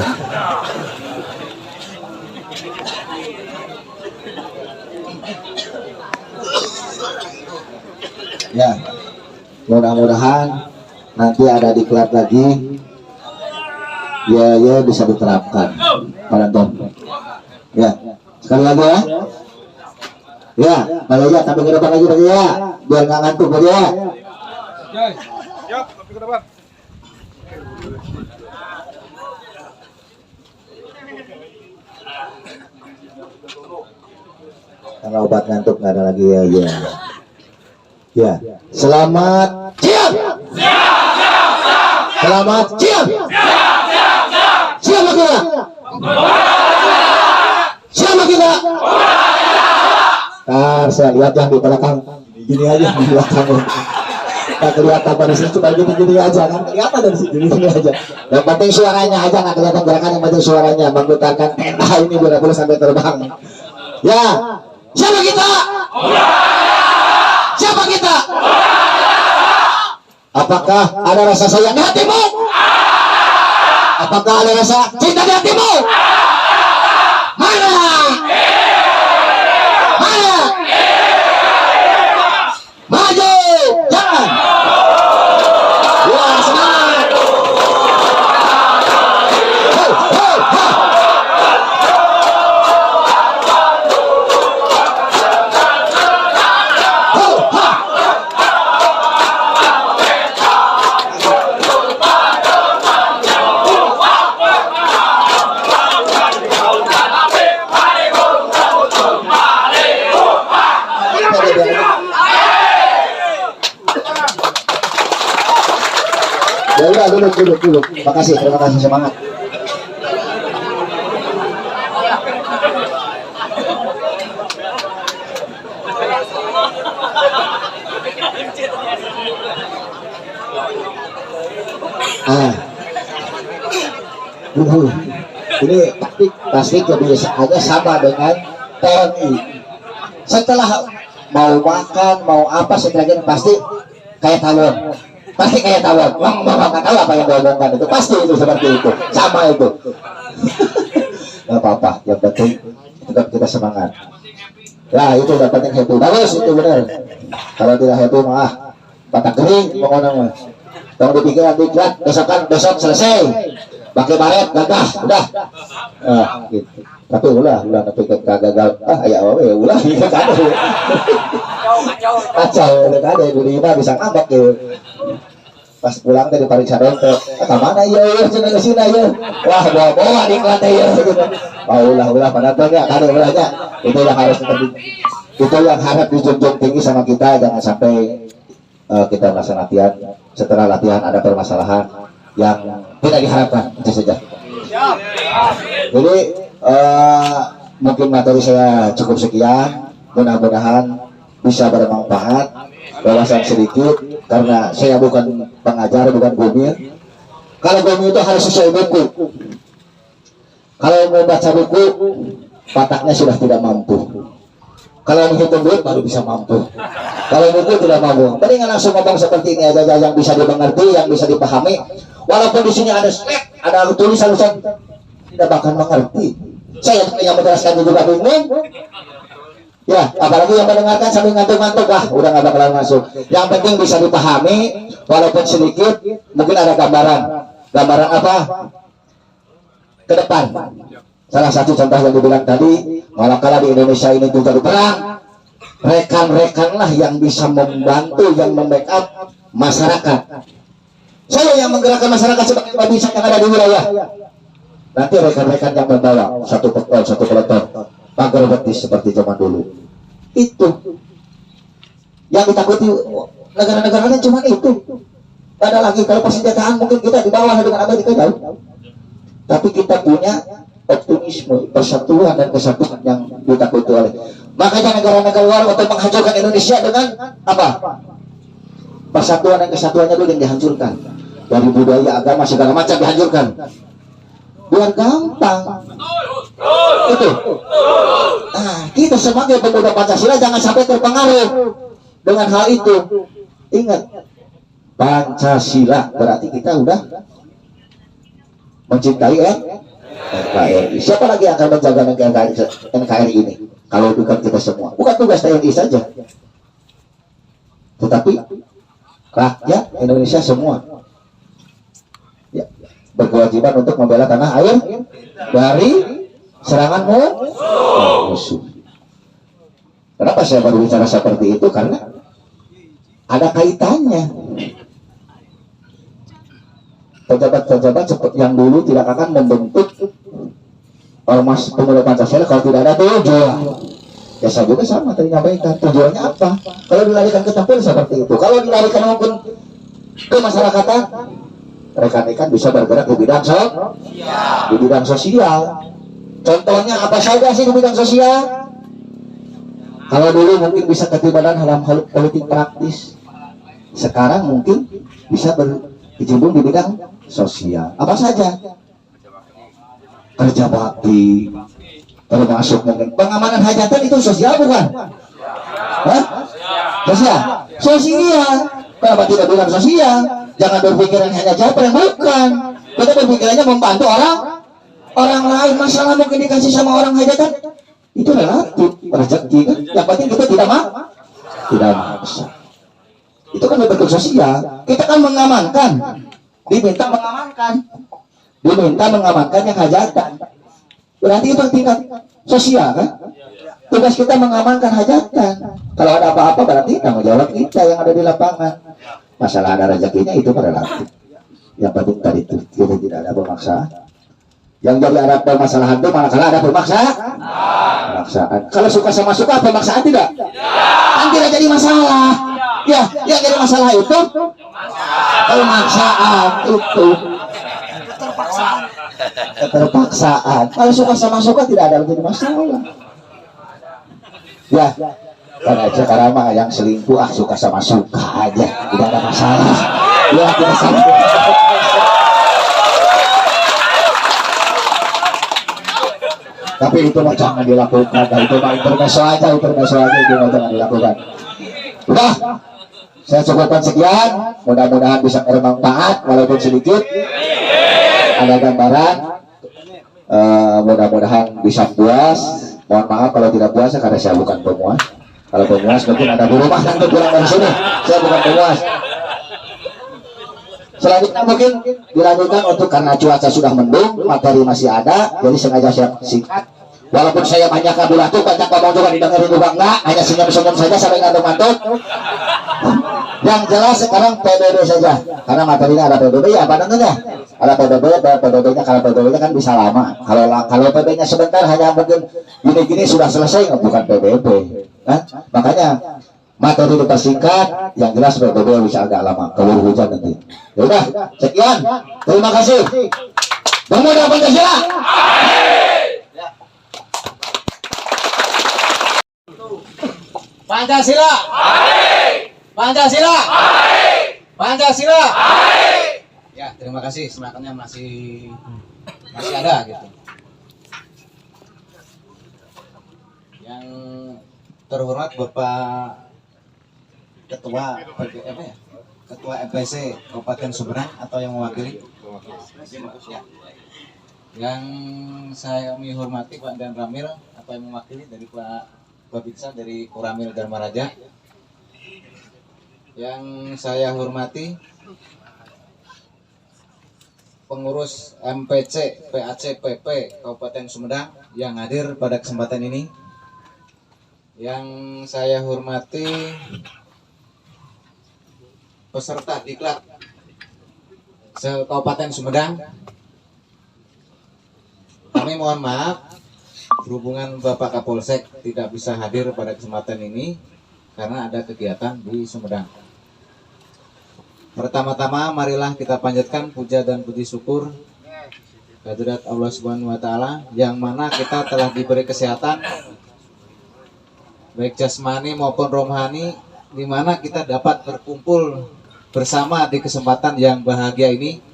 Ya, mudah-mudahan nanti ada diklat lagi. Ya bisa diterapkan pada Tom. Ya, sekali lagi ya. Ya, balik aja sampai ke depan lagi balik ya, biar nggak ngantuk balik ya. Siap, sampai ke depan. Karena obat ngantuk nggak ada lagi ya. Ya, selamat siang. Selamat siang. Siapa kita? Siapa kita? Nah, saya lihat yang di belakang gini aja di belakang. Nggak kelihatan pada sini, cuma gini aja kan, kelihatan dari sini gini aja. Yang penting suaranya aja, nggak kelihatan gerakan, yang penting suaranya menggetarkan tenda ini boleh sampai terbang. Ya, siapa kita? Siapa kita? Apakah ada rasa sayang di hatimu? Apakah ada rasa cinta di hatimu? Mana? Mana? Maju! Jangan! Wah, semangat! Ho, ho, ho! Ho, ho! Ya udah, duduk. Makasih, terima kasih, semangat. Ini taktik lebih hanya sama dengan TNI. Setelah mau makan, mau apa, setelahnya pasti kayak tawon. Pasti kayak tawon, nggak tahu apa yang diomongkan itu, pasti itu seperti itu, sama itu. Nggak apa-apa, yang penting tetap kita semangat. Ya itu udah penting happy, bagus itu benar. Kalau tidak happy mah patah kering, pokoknya mah. Tolong dipikir diklat, besok selesai. Pakai baret, gagah, udah. Gitu. Tapi ulah tapi gagal. Ya ulah gitu kan. Kacau, ada ibu lima bisa ngambek ya. Pas pulang dari Pariksa Donte, mana ya, cina ke sini ya. Wah, bawa diklat ya. Ulah padahal ya, ada ulahnya. Itu yang harus itu yang harap dijunjung tinggi sama kita, jangan sampai kita melaksanakan latihan. Setelah latihan ada permasalahan yang tidak diharapkan, itu saja. Jadi mungkin materi saya cukup sekian, mudah-mudahan bisa bermanfaat, wawasan sedikit, karena saya bukan pengajar, bukan gumil. Kalau gumil itu harus sesuai buku. Kalau mau baca buku, pataknya sudah tidak mampu. Kalau menghitung duit baru bisa mampu. Kalau buku tidak mampu. Mendingan langsung ngomong seperti ini aja, yang bisa dimengerti, yang bisa dipahami. Walaupun di sini ada slide, ada tulisan tidak bakal mengerti. Saya yang menjelaskan juga bingung. Ya, apalagi yang mendengarkan sambil ngantuk-ngantuk, udah nggak bakalan masuk. Yang penting bisa dipahami, walaupun sedikit. Mungkin ada gambaran apa ke depan. Salah satu contoh yang dibilang tadi, manakala di Indonesia ini terjadi perang, rekan-rekanlah yang bisa membantu, yang membackup masyarakat. Saya yang menggerakkan masyarakat sebagai babinsa yang ada di wilayah. Nanti rekan-rekan yang membawa satu peleton, pagar betis seperti zaman dulu. Itu yang ditakuti negara-negara lain, cuma itu. Ada lagi kalau persenjataan mungkin kita di bawah dengan Amerika jauh. Tapi kita punya optimisme, persatuan dan kesatuan yang ditakuti oleh. Makanya negara-negara luar untuk menghancurkan Indonesia dengan apa? Persatuan dan kesatuannya dulu yang dihancurkan. Dari budaya, agama, segala macam dihancurkan. Biar gampang. Itu. Nah, kita sebagai pemuda Pancasila jangan sampai terpengaruh dengan hal itu. Ingat, Pancasila berarti kita udah mencintai NKRI. Siapa lagi yang akan menjaga NKRI ini? Kalau bukan kita semua. Bukan tugas TNI saja, tetapi rakyat Indonesia semua ya, berkewajiban untuk membela tanah air dari serangan musuh. Kenapa saya baru bicara seperti itu? Karena ada kaitannya. Pejabat-pejabat seperti yang dulu tidak akan membentuk ormas pemuda Pancasila kalau tidak ada tujuan. Ya saya juga sama tadi nyampaikan, tujuannya apa? Kalau dilarikan ke tempur seperti itu, kalau dilarikan mungkin ke masyarakatan, rekan-rekan bisa bergerak di bidang sosial. Contohnya apa saja sih di bidang sosial? Kalau dulu mungkin bisa ketibalan hal-hal politik praktis, sekarang mungkin bisa berkecimpung di bidang sosial. Apa saja? Kerja bakti, termasuk mungkin pengamanan hajatan itu sosial bukan? Hah? Sosial? Sosial. Kenapa tidak bilang sosial? Jangan berpikiran hanya japren, bukan. Kita berpikirannya membantu orang lain. Masalah mungkin dikasih sama orang hajatan itu relatif rezeki kan. Yang penting kita tidak maksa. Itu kan bentuk sosial. Kita kan mengamankan, diminta mengamankan yang hajatan. Berarti itu tingkat sosial kan. Tugas kita mengamankan hajatan. Kalau ada apa-apa berarti tanggung jawab kita yang ada di lapangan. Masalah ada rezekinya itu relatif. Yang penting tadi itu kita tidak ada pemaksaan. Yang jadi ada permasalahan itu manakala ada pemaksaan. Kalau suka sama suka pemaksaan tidak? Kan tidak jadi masalah. Ya, yang jadi masalah itu pemaksaan itu. Keterpaksaan. Kalau suka sama suka tidak ada menjadi masalah. Ya, kan aja karena yang selingkuh suka sama suka aja, tidak ada masalah. Ya, tidak salah. Tapi itu mah jangan dilakukan. Itu mah intermezzo aja itu mah jangan dilakukan. Udah, saya cukupkan sekian. Mudah-mudahan bisa bermanfaat walaupun sedikit. Ada gambaran. Mudah-mudahan bisa puas. Mohon maaf kalau tidak puas karena saya bukan pemuas. Kalau pemuas mungkin ada di rumah yang pulang dari sini. Saya bukan pemuas. Selanjutnya mungkin dilanjutkan untuk karena cuaca sudah mendung, materi masih ada, jadi sengaja saya singkat. Walaupun saya banyak kabulatuk, banyak ngomong juga didengarin juga enggak, hanya senyum-senyum saja sampai ngantuk-ngantuk. Yang jelas sekarang PBB saja, karena materinya ada PBB ya, apa namanya? Ada PBB-nya, kalau PBB-nya kan bisa lama. Kalau PBB-nya sebentar hanya mungkin gini-gini sudah selesai, bukan PBB. Kan? Makanya materi dipersingkat, yang jelas PBB bisa agak lama, kalau hujan nanti. Yaudah, sekian. Terima kasih. Pemuda Pancasila. Pancasila. Pancasila. Pancasila. Ya, terima kasih. Semangatnya masih ada gitu. Yang terhormat Bapak Ketua Ketua MPC Kabupaten Sumedang atau yang mewakili. Ya. Yang saya hormati Pak Dan Ramil atau yang mewakili dari Pak Babinsa dari Kuramil Dharma Raja. Yang saya hormati pengurus MPC PAC PP Kabupaten Sumedang yang hadir pada kesempatan ini. Yang saya hormati peserta diklat se-Kabupaten Sumedang. Kami mohon maaf berhubungan Bapak Kapolsek tidak bisa hadir pada kesempatan ini karena ada kegiatan di Sumedang. Pertama-tama marilah kita panjatkan puja dan puji syukur kehadirat Allah Subhanahu wa taala yang mana kita telah diberi kesehatan baik jasmani maupun rohani, di mana kita dapat berkumpul bersama di kesempatan yang bahagia ini.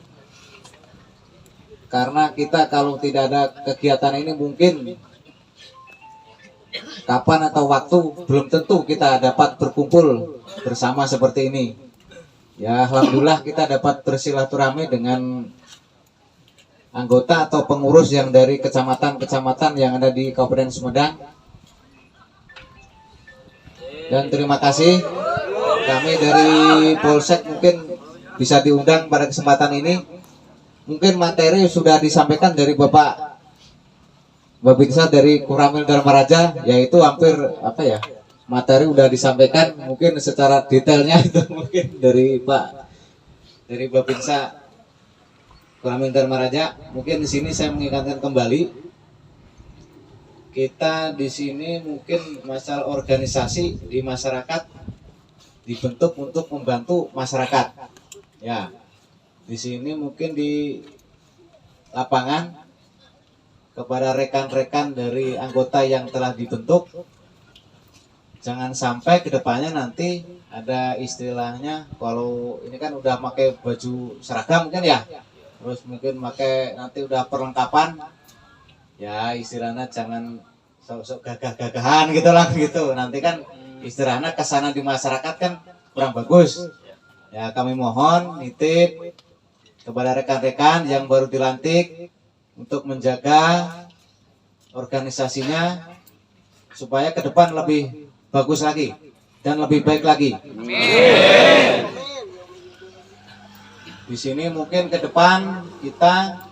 Karena kita kalau tidak ada kegiatan ini mungkin kapan atau waktu belum tentu kita dapat berkumpul bersama seperti ini. Ya, alhamdulillah kita dapat bersilaturahmi dengan anggota atau pengurus yang dari kecamatan-kecamatan yang ada di Kabupaten Sumedang. Dan terima kasih kami dari Polsek mungkin bisa diundang pada kesempatan ini. Mungkin materi sudah disampaikan dari Bapak Babinsa dari Kuramil Dharma Raja, yaitu hampir materi sudah disampaikan mungkin secara detailnya itu mungkin dari Babinsa Kuramil Dharma Raja. Mungkin di sini saya mengingatkan kembali, kita di sini mungkin masalah organisasi di masyarakat dibentuk untuk membantu masyarakat. Ya. di sini mungkin di lapangan kepada rekan-rekan dari anggota yang telah dibentuk, jangan sampai kedepannya nanti ada istilahnya, kalau ini kan udah pakai baju seragam mungkin ya, terus mungkin pakai nanti udah perlengkapan, ya istilahnya jangan sok-sok gagah-gagahan gitu lah gitu, nanti kan istilahnya kesana di masyarakat kan kurang bagus. Ya kami mohon nitip kepada rekan-rekan yang baru dilantik untuk menjaga organisasinya supaya ke depan lebih bagus lagi dan lebih baik lagi. Amin. Di sini mungkin ke depan kita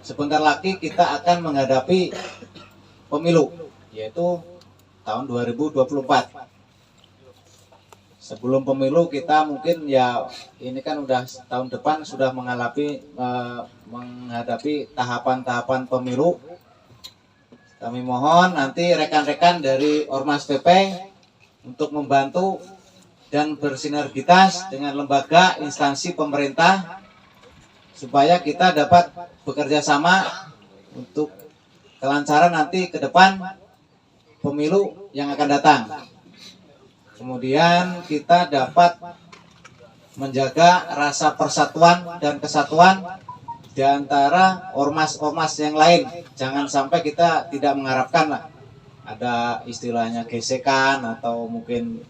sebentar lagi kita akan menghadapi pemilu, yaitu tahun 2024. Sebelum pemilu kita mungkin ya ini kan udah tahun depan sudah menghadapi tahapan-tahapan pemilu. Kami mohon nanti rekan-rekan dari Ormas PP untuk membantu dan bersinergitas dengan lembaga instansi pemerintah supaya kita dapat bekerja sama untuk kelancaran nanti ke depan pemilu yang akan datang. Kemudian kita dapat menjaga rasa persatuan dan kesatuan di antara ormas-ormas yang lain. Jangan sampai kita tidak mengharapkan lah ada istilahnya gesekan atau mungkin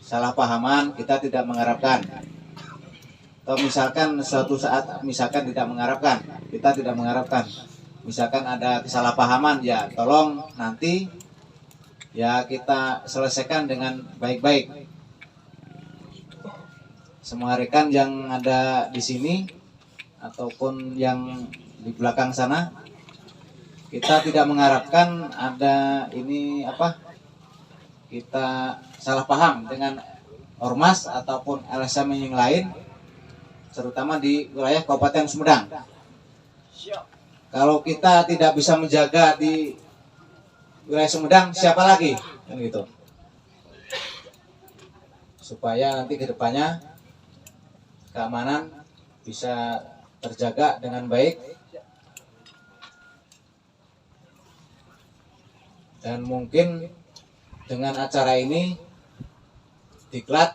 salah pahaman, kita tidak mengharapkan. Atau misalkan suatu saat misalkan tidak mengharapkan, kita tidak mengharapkan. Misalkan ada kesalahpahaman, ya tolong nanti ya kita selesaikan dengan baik-baik. Semua rekan yang ada di sini ataupun yang di belakang sana, kita tidak mengharapkan ada kita salah paham dengan ormas ataupun LSM yang lain, terutama di wilayah Kabupaten Sumedang. Kalau kita tidak bisa menjaga di wilayah Sumedang, siapa lagi? Kan gitu. Supaya nanti ke depannya keamanan bisa terjaga dengan baik. Dan mungkin dengan acara ini diklat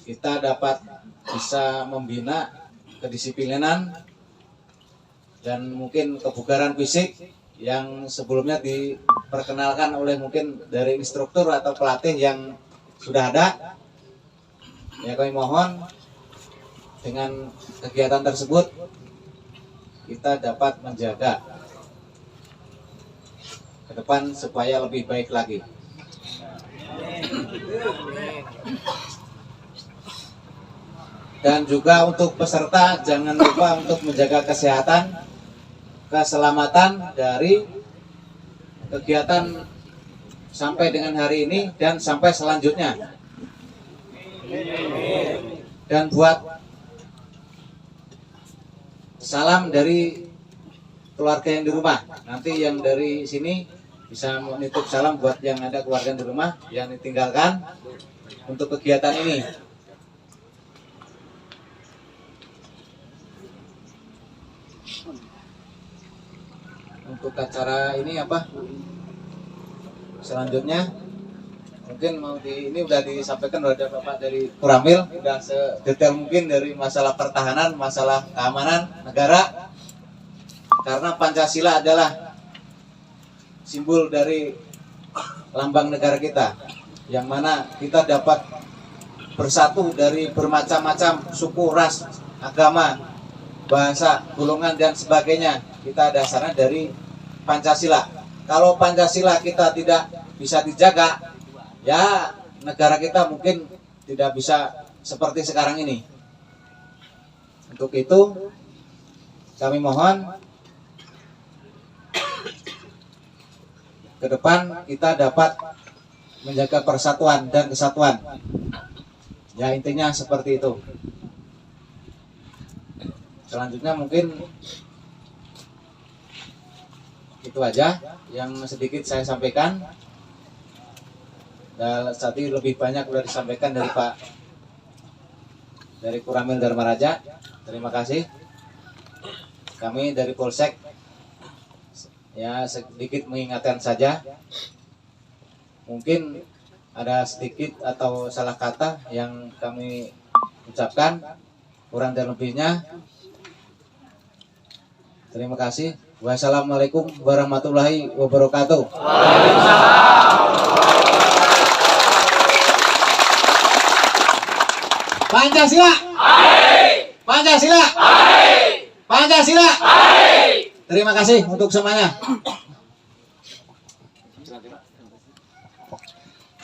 kita dapat bisa membina kedisiplinan dan mungkin kebugaran fisik yang sebelumnya diperkenalkan oleh mungkin dari instruktur atau pelatih yang sudah ada. Ya kami mohon dengan kegiatan tersebut kita dapat menjaga ke depan supaya lebih baik lagi. Dan juga untuk peserta jangan lupa untuk menjaga kesehatan, keselamatan dari kegiatan sampai dengan hari ini dan sampai selanjutnya. Dan buat salam dari keluarga yang di rumah. Nanti yang dari sini bisa menitip salam buat yang ada keluarga di rumah yang ditinggalkan untuk kegiatan ini. Untuk acara ini selanjutnya mungkin ini udah disampaikan oleh Bapak dari Kuramil, udah sedetail mungkin dari masalah pertahanan, masalah keamanan negara, karena Pancasila adalah simbol dari lambang negara kita, yang mana kita dapat bersatu dari bermacam-macam suku, ras, agama, bahasa, golongan dan sebagainya. Kita dasarnya dari Pancasila. Kalau Pancasila kita tidak bisa dijaga, ya negara kita mungkin tidak bisa seperti sekarang ini. Untuk itu kami mohon ke depan kita dapat menjaga persatuan dan kesatuan. Ya intinya seperti itu. Selanjutnya mungkin itu aja yang sedikit saya sampaikan. Dan tadi lebih banyak sudah disampaikan dari Pak dari Kuramil Dharma Raja. Terima kasih. Kami dari Polsek ya sedikit mengingatkan saja. Mungkin ada sedikit atau salah kata yang kami ucapkan, kurang dan lebihnya. Terima kasih. Wassalamualaikum warahmatullahi wabarakatuh. Pancasila. Pancasila. Pancasila. Terima kasih untuk semuanya.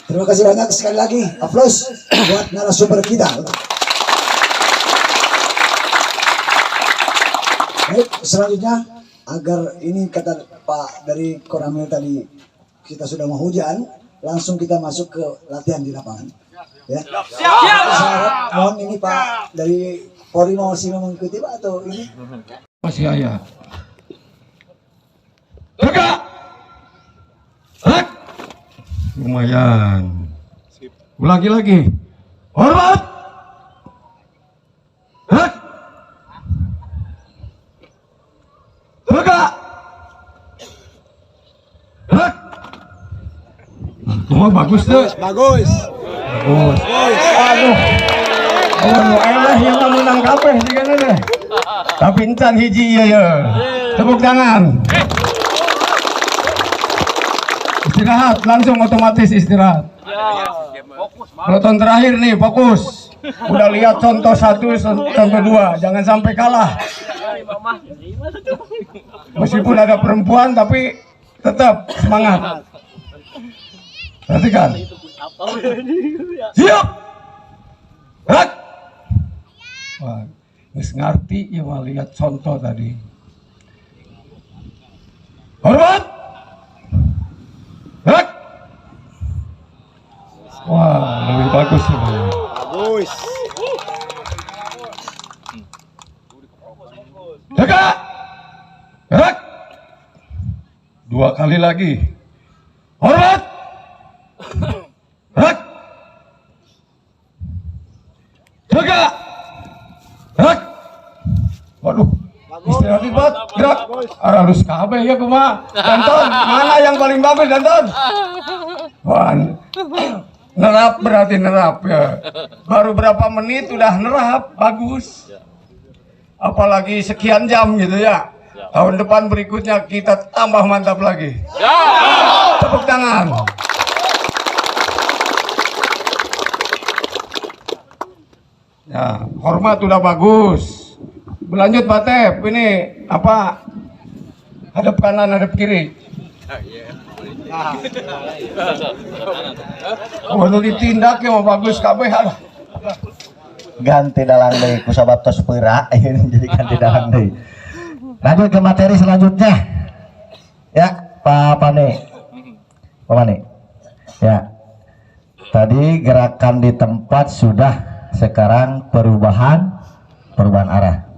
Terima kasih banyak sekali lagi. Aplaus buat narasumber kita. Baik, selanjutnya agar ini kata Pak dari Koramil tadi kita sudah mau hujan, langsung kita masuk ke latihan di lapangan. Ya. Saya harap mohon ini Pak dari Polri masih mengikuti Pak atau ini? Masih ayah. Tegak. Hak. Lumayan. Ulangi lagi. Hormat. Hak. Tegak. Hak. Oh, bagus tuh. Bagus. Bagus. Aduh. Oh, elah yang menang kabeh digana deh. Tapi encan hiji ya. Tepuk tangan. Istirahat, langsung otomatis istirahat. Peloton terakhir nih, fokus. Udah lihat contoh 1, contoh 2, jangan sampai kalah. Meskipun ada perempuan, tapi tetap semangat. Perhatikan. Siap. Gerak. Wah, nggak ngerti ya mau lihat contoh tadi. Hormat. Gerak. Wah, lebih bagus ini. Bagus. Tegak. Gerak. 2 kali lagi. Hormat. Gerak. Tegak. Gerak. Waduh. Istirahat banget. Gerak. Harus kabeh ya kuma. Danton, mana yang paling bagus Danton? Wah, nerap berarti nerap ya. Baru berapa menit udah nerap, bagus. Apalagi sekian jam gitu ya. Tahun depan berikutnya kita tambah mantap lagi. Tepuk tangan. Ya, hormat udah bagus. Berlanjut Pak Tep, ini apa? Hadap kanan, hadap kiri. Waduh ditindak ya mau bagus kabeh. Ganti dalang deui ku sabab tos peura ini jadi ganti dalang deui. Lanjut ke materi selanjutnya. Ya, Pak Pane. Pak Pane. Ya. Tadi gerakan di tempat sudah, sekarang perubahan arah.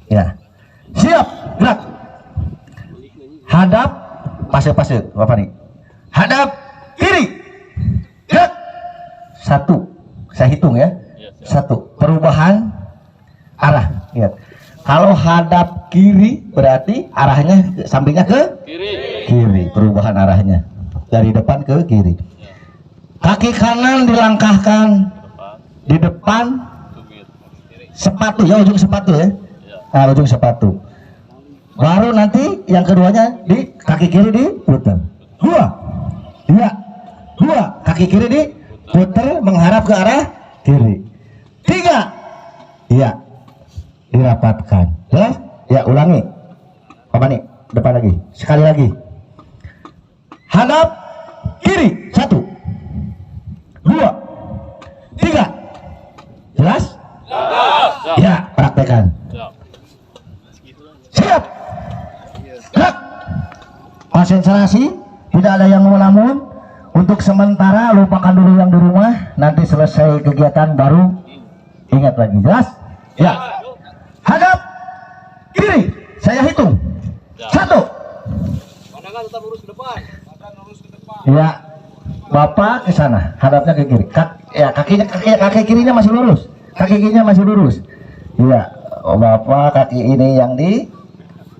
Ya. Siap, gerak. Hadap pasir-pasir, Bapak nih. Hadap kiri. Gerak. 1. Saya hitung ya. 1. Perubahan arah. Lihat. Kalau hadap kiri berarti arahnya sampingnya ke kiri. Perubahan arahnya dari depan ke kiri. Kaki kanan dilangkahkan di depan sepatu ya, ujung sepatu ya. Nah, ujung sepatu. Baru nanti yang keduanya di kaki kiri diputar. 2. Kaki kiri diputar menghadap ke arah kiri. 3. Iya. Dirapatkan. Jelas? Ya, ulangi. Apa nih? Depan lagi. Sekali lagi. Hadap kiri. 1. 2. 3. Jelas? Ya, praktekkan. Siap. Gerak. Konsentrasi, tidak ada yang melamun. Untuk sementara lupakan dulu yang di rumah. Nanti selesai kegiatan baru ingat lagi. Jelas? Ya. Hadap kiri. Saya hitung. 1. Pandangan tetap lurus ke depan. Ya. Bapak ke sana, hadapnya ke kiri. Kaki kirinya masih lurus. Kaki kirinya masih lurus. Iya. Oh, Bapak kaki ini yang di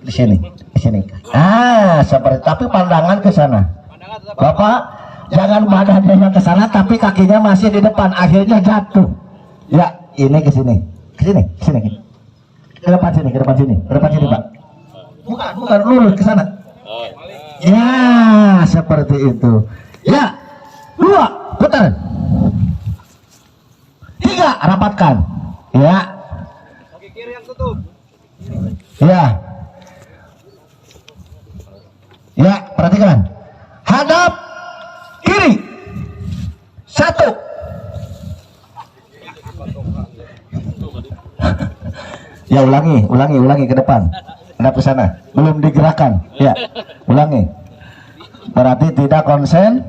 sini, di sini. Ah, seperti tapi pandangan ke sana. Bapak jangan badannya yang ke sana tapi kakinya masih di depan, akhirnya jatuh. Ya, ini ke sini. Ke sini, ke sini. Ke depan sini, ke depan sini. Ke depan sini, Pak. Bukan lurus ke sana. Ya, seperti itu. Ya. 2, putar. 3, rapatkan. Ya. Kaki kiri yang tutup. Ya. Ya, perhatikan. Hadap kiri. 1. Ya, ulangi ke depan. Hadap ke sana. Belum digerakkan. Ya, ulangi. Berarti tidak konsen.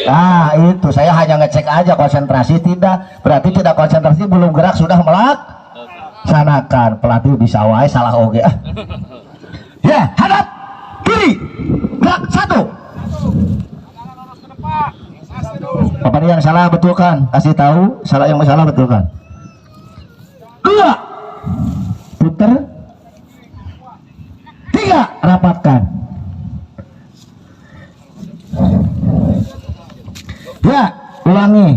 Nah, itu saya hanya ngecek aja konsentrasi tidak. Berarti tidak konsentrasi, belum gerak sudah melaksanakan. Pelatih bisa wae salah oge. Ya, hadap kiri. Gerak 1. Apa nih yang salah betulkan? Kasih tahu salah yang salah betulkan. 2. Putar. 3. Rapatkan. Ya, ulangi.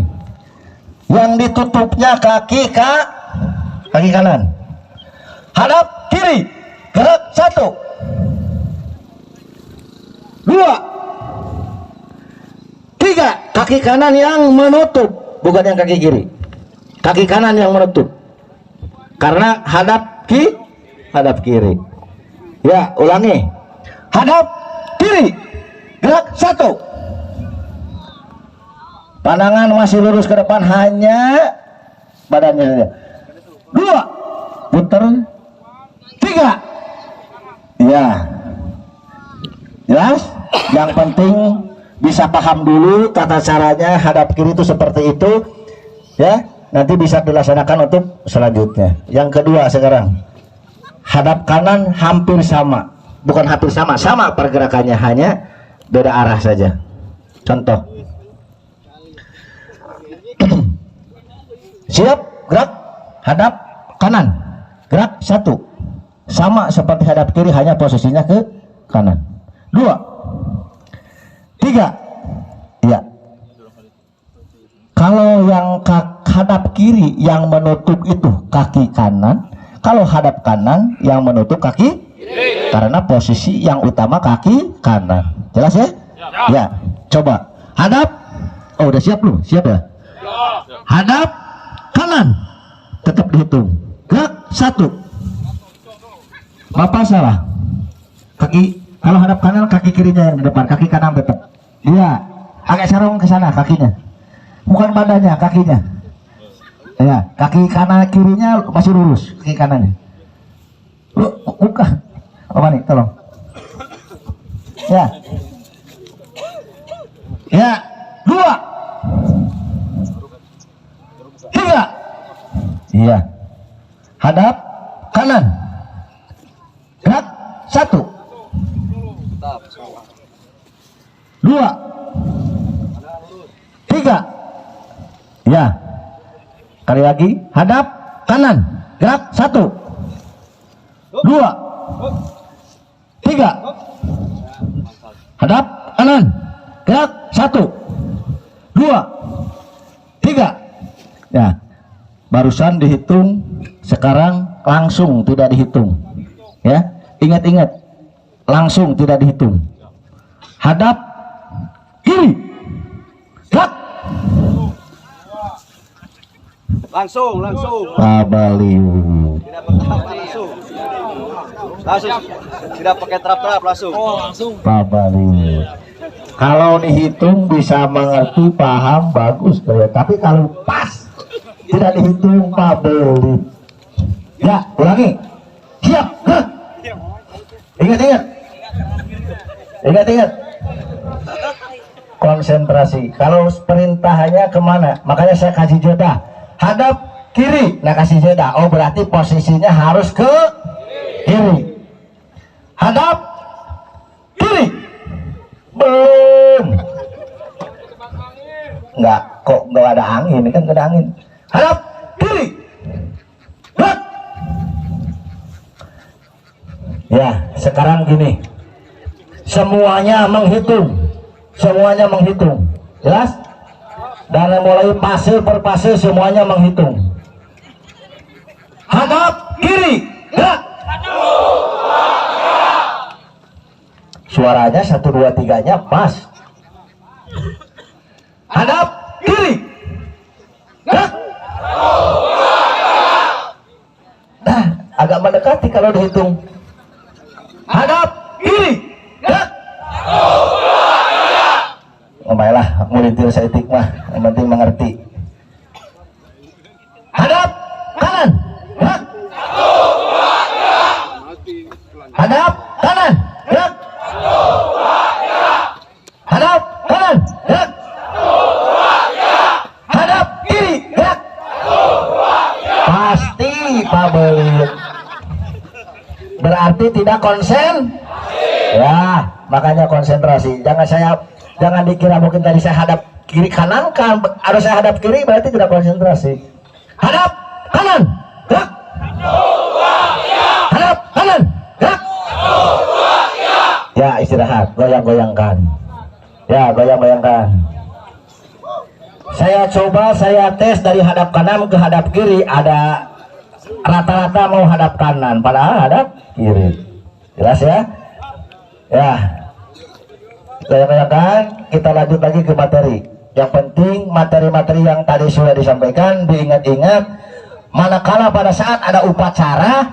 Yang ditutupnya kaki kanan. Hadap kiri. Gerak 1. 2. 3. Kaki kanan yang menutup, bukan yang kaki kiri. Kaki kanan yang menutup. Karena hadap kiri. Ya, ulangi. Hadap kiri. Gerak 1. Pandangan masih lurus ke depan, hanya badannya saja. 2. Putar. 3. Ya. Jelas? Yang penting bisa paham dulu tata caranya hadap kiri itu seperti itu. Ya, nanti bisa dilaksanakan untuk selanjutnya. Yang kedua sekarang. Hadap kanan hampir sama. Bukan hampir sama, sama pergerakannya, hanya beda arah saja. Contoh. Siap, gerak, hadap kanan, gerak 1. Sama seperti hadap kiri, hanya posisinya ke kanan. 2. 3. Ya. Kalau yang hadap kiri yang menutup itu kaki kanan, kalau hadap kanan yang menutup kaki kiri. Karena posisi yang utama kaki kanan. Jelas ya? Ya. Coba hadap. Oh, udah siap belum? Siap ya? Hadap kanan, tetap dihitung. Gerak 1. Bapak salah. Kaki, kalau hadap kanan kaki kirinya yang di depan, kaki kanan tetap. Iya, agak sarung ke sana kakinya. Bukan badannya, kakinya. Ya, kaki kanan kirinya masih lurus, kaki kanannya. Lu buka. Apa nih, tolong. Ya. Ya, 2. 3. Iya. Hadap kanan. Gerak 1. 2. 3. Ya. Kali lagi. Hadap kanan. Gerak 1. 2. 3. Hadap kanan. Gerak 1. 2. 3. Ya, barusan dihitung, sekarang langsung tidak dihitung. Ya, ingat-ingat, langsung tidak dihitung. Hadap kiri, gerak. Langsung. Pabaliu. Tidak bertahap, langsung. Tidak pakai trap-trap, langsung. Pabaliu. Kalau dihitung bisa mengerti, paham, bagus ya. Tapi kalau pas tidak dihitung, pabeli. Ya, ulangi. Siap. Ingat. Konsentrasi. Kalau perintahnya kemana? Makanya saya kasih jeda. Hadap kiri. Nah, kasih jeda. Oh, berarti posisinya harus ke kiri. Hadap kiri. Belum. Enggak, kok enggak ada angin, ini kan enggak ada angin. Hadap kiri. Ya, sekarang gini, semuanya menghitung, jelas? Dan mulai fase per fase semuanya menghitung. Hadap kiri, gerak. Suaranya 1 2 3-nya pas. Hadap kiri, gerak. Nah, agak mendekati kalau dihitung. Hadap kiri, gerak. Baiklah, mulintir saya mah, yang penting mengerti. Hadap kanan, gerak. Hadap kanan, gerak. Hadap kanan, gerak. Hadap kiri, gerak. Pasti pabelit. Berarti tidak konsen. Ya, makanya konsentrasi. Jangan dikira mungkin tadi saya hadap kiri kanan kan, harus saya hadap kiri berarti tidak konsentrasi. Hadap kanan, gerak. Hadap kanan, gerak. Ya, istirahat, goyang-goyangkan. Ya, goyang-goyangkan. Saya tes dari hadap kanan ke hadap kiri, ada rata-rata mau hadap kanan padahal hadap kiri. Jelas ya? Ya. Goyang-goyangkan, kita lanjut lagi ke materi. Yang penting materi-materi yang tadi sudah disampaikan diingat-ingat. Manakala pada saat ada upacara,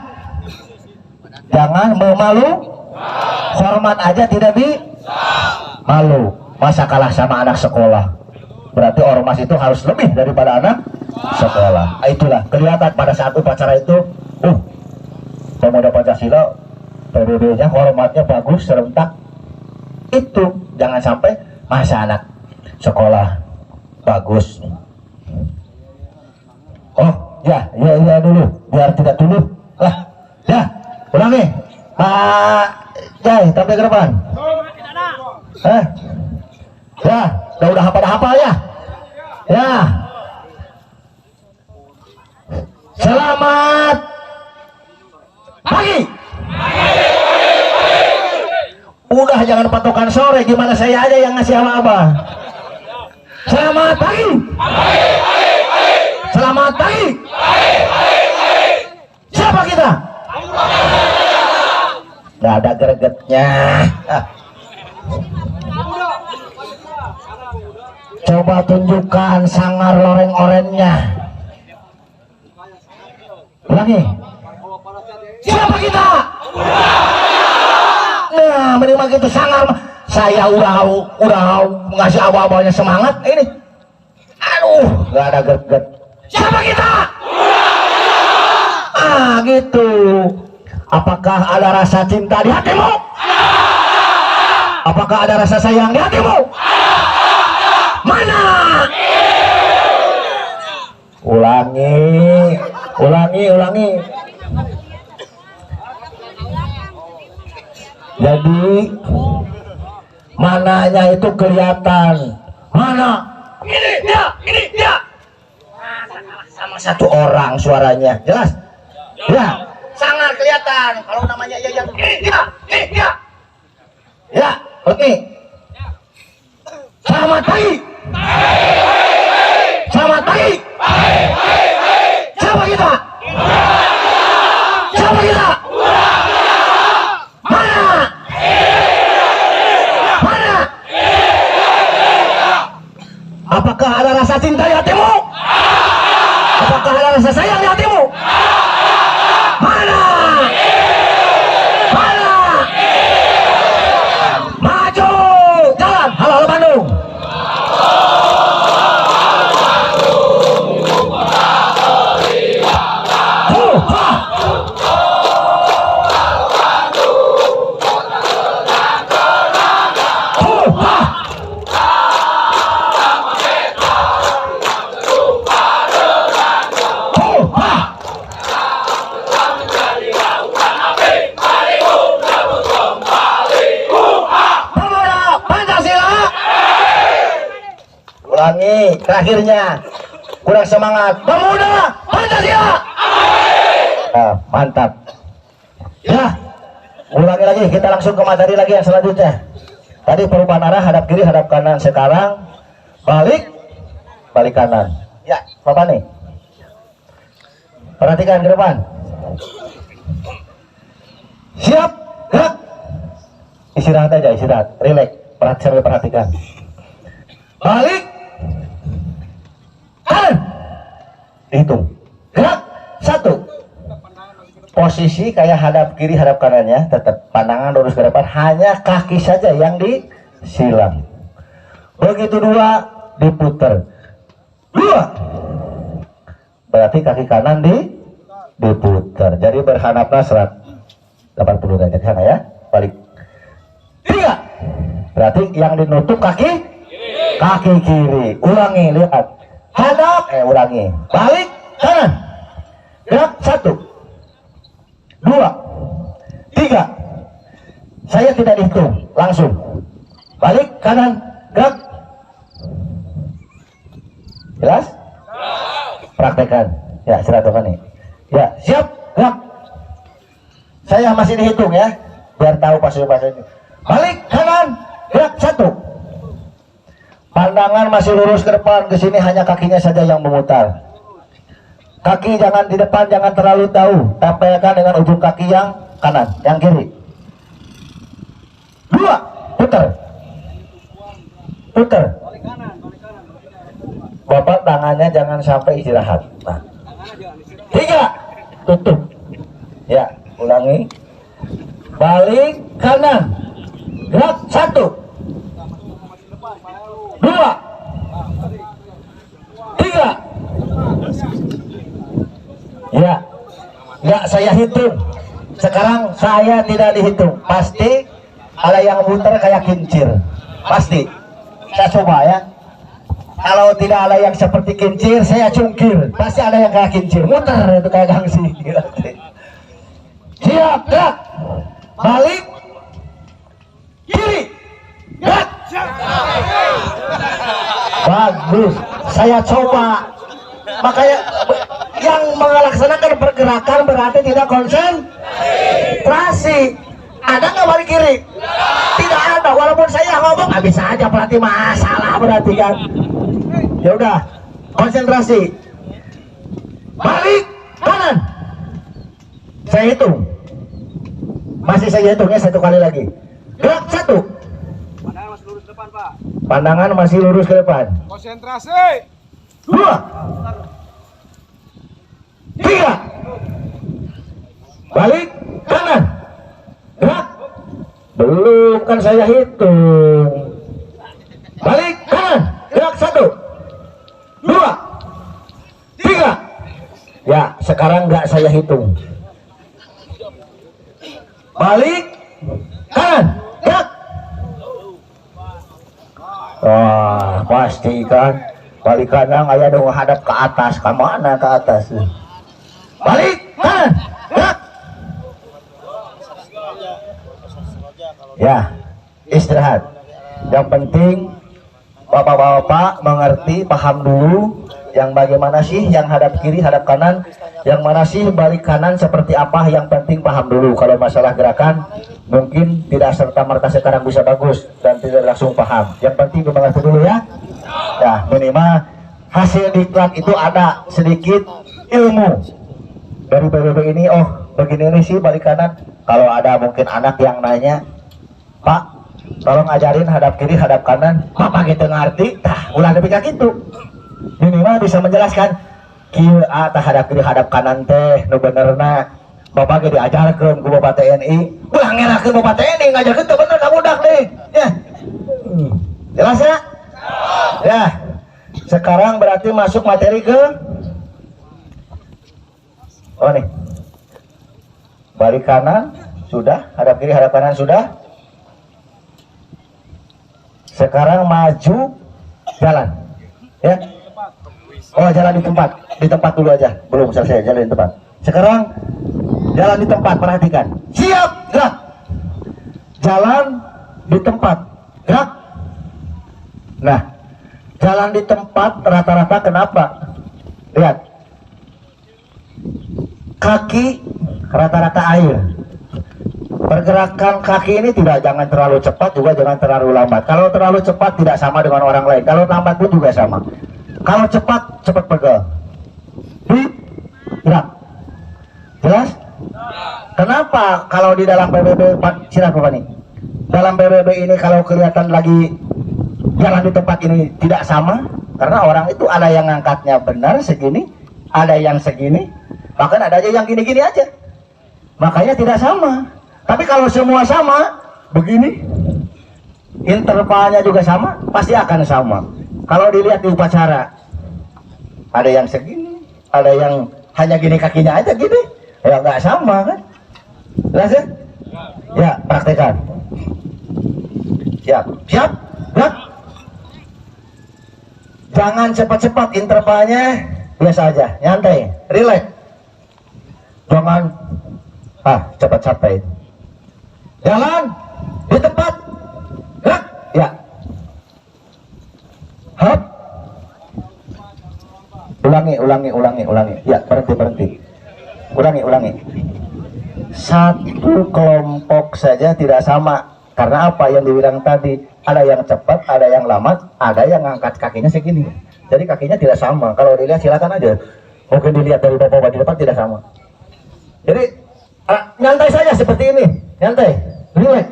jangan memalu. Hormat aja tidak malu. Masa kalah sama anak sekolah? Berarti ormas itu harus lebih daripada anak sekolah. Itulah kelihatan pada saat upacara itu. Pemuda Pancasila, PBB-nya hormatnya bagus, serentak. Itu jangan sampai masa anak sekolah bagus. Oh ya dulu biar tidak dulu lah. Ya ulangi Pak Jai, tampil ke depan. Ya udah hafal ya. Ya, selamat pagi. Udah jangan patokan sore, gimana saya aja yang ngasih apa-apa. Selamat pagi. Selamat pagi. Siapa kita? Gak ada gregetnya. Coba tunjukkan sangar loreng-orennya. Ulangi. Siapa kita? Nah, minimal gitu sangar. Saya udah ngasih awal-awalnya semangat ini. Aduh, gak ada greget. Siapa kita? Gitu. Apakah ada rasa cinta di hatimu? Apakah ada rasa sayang di hatimu? Mana? Ulangi. Jadi mananya itu kelihatan. Mana? Ini dia. Sama satu orang suaranya, jelas? Ya, sangat kelihatan. Kalau namanya ya. Ya, oke. Selamat pagi. Selamat pagi. Siapa kita? Siapa kita? Mana? Apakah ada rasa cinta di hatimu? Apakah ada rasa sayang di hatimu? Mana? Maju, jalan, halo Bandung. Ulangi, terakhirnya kurang semangat. Pemuda Pancasila. Mantap. Ya, Ulangi lagi, kita langsung ke materi lagi yang selanjutnya. Tadi perubahan arah, hadap kiri, hadap kanan. Sekarang balik kanan. Ya, Bapak nih. Perhatikan ke depan. Siap, gerak. Istirahat aja, istirahat, relax. Perhatikan. Balik kanan. Dihitung. Gerak 1. Posisi kayak hadap kiri, hadap kanannya, tetap pandangan lurus ke depan, hanya kaki saja yang disilang. Begitu 2, diputer. 2, berarti kaki kanan diputer. Jadi berhadapnya 180 derajat sana ya. Balik. 3, berarti yang dinutup kaki kiri. Ulangi, lihat. Hadap, ulangi. Balik kanan. Gerak 1, 2, 3. Saya tidak dihitung, langsung balik kanan, gerak. Jelas? Praktekkan ya, silaturahmi. Ya, siap, gerak. Saya masih dihitung ya, biar tahu pasir-pasir ini. Balik kanan, gerak 1. Pandangan masih lurus ke depan, ke sini hanya kakinya saja yang memutar. Kaki jangan di depan, jangan terlalu jauh. Tempelkan dengan ujung kaki yang kanan, yang kiri. 2, putar. Bapak tangannya jangan sampai istirahat. Nah. 3, tutup. Ya, ulangi. Balik kanan. Gerak 1, 2, 3. Ya, nggak saya hitung. Sekarang saya tidak dihitung. Pasti ada yang muter kayak kincir. Pasti. Saya coba ya. Kalau tidak ada yang seperti kincir, saya cungkir. Pasti ada yang kayak kincir. Muter itu kayak gangsi. Siap, gerak. Balik. Kiri. Gerak. Bagus. Saya coba. Makanya yang melaksanakan pergerakan berarti tidak konsentrasi. Ada nggak balik kiri? Tidak ada. Walaupun saya ngomong bisa aja, berarti masalah berarti kan. Ya udah, konsentrasi. Balik kanan. Saya hitung. Masih saya hitung ya, 1 kali lagi. Gerak 1. Pandangan masih lurus ke depan, Pak. Pandangan masih lurus ke depan. Konsentrasi. 2, 3. Balik kanan. Gerak. Belum, kan saya hitung. Balik kanan. Gerak 1, 2, 3. Ya, sekarang nggak saya hitung. Balik kanan. Gerak. Wah, pasti kan. Balik kanan, ayah dong hadap ke atas. Kemana ke atas? Balik kanan. Gerak. Ya, istirahat. Yang penting bapak-bapak mengerti, paham dulu yang bagaimana sih yang hadap kiri, hadap kanan, yang mana sih balik kanan seperti apa. Yang penting paham dulu. Kalau masalah gerakan mungkin tidak serta-merta sekarang bisa bagus dan tidak langsung paham. Yang penting mengerti dulu ya. Ya, minimal hasil diklat itu ada sedikit ilmu dari PBB ini. Oh, begini ini sih balik kanan. Kalau ada mungkin anak yang nanya, Pak, tolong ajarin hadap kiri, hadap kanan. Bapak gitu ngerti, ulah lebih kayak gitu. Minimal bisa menjelaskan kieu hadap kiri, hadap kanan teh nu benerna. Bapak ge diajarkeun ku Bapak TNI. Ulah ngerakeun Bapak TNI ngajarkeun teh bener kamu dak deh. Ya. Jelas ya? Ya. Sekarang berarti masuk materi ke nih. Balik kanan sudah, hadap kiri, hadap kanan sudah. Sekarang maju jalan. Ya. Oh, jalan di tempat dulu aja. Belum selesai, jalan di tempat. Sekarang jalan di tempat, perhatikan. Siap, gerak. Jalan di tempat, gerak. Nah, jalan di tempat rata-rata kenapa? Lihat. Kaki rata-rata air. pergerakan kaki ini jangan terlalu cepat, juga jangan terlalu lambat. Kalau terlalu cepat tidak sama dengan orang lain, kalau lambat pun juga sama. Kalau cepat pegal, gerak. Jelas? Kenapa kalau di dalam PBB silakan nih? Dalam PBB ini kalau kelihatan lagi jalan di tempat ini tidak sama, karena orang itu ada yang ngangkatnya benar segini, ada yang segini, bahkan ada aja yang gini-gini aja. Makanya tidak sama. Tapi kalau semua sama begini, intervalnya juga sama, pasti akan sama. Kalau dilihat di upacara, ada yang segini, ada yang hanya gini kakinya aja gini, ya nggak sama kan? Jelas ya? Ya, praktekkan. Siap, siap, gerak. Jangan cepat-cepat, intervalnya biasa aja, nyantai, relax. Jangan cepat capek. Jalan di tempat, gerak, ya. Hop. Ulangi. Ya, berhenti. Ulangi. Satu kelompok saja tidak sama. Karena apa yang dibilang tadi, ada yang cepat, ada yang lambat, ada yang ngangkat kakinya segini. Jadi kakinya tidak sama. Kalau dilihat silakan aja. Mungkin dilihat dari bapak di depan tidak sama. Jadi nyantai saja seperti ini, nyantai, relax.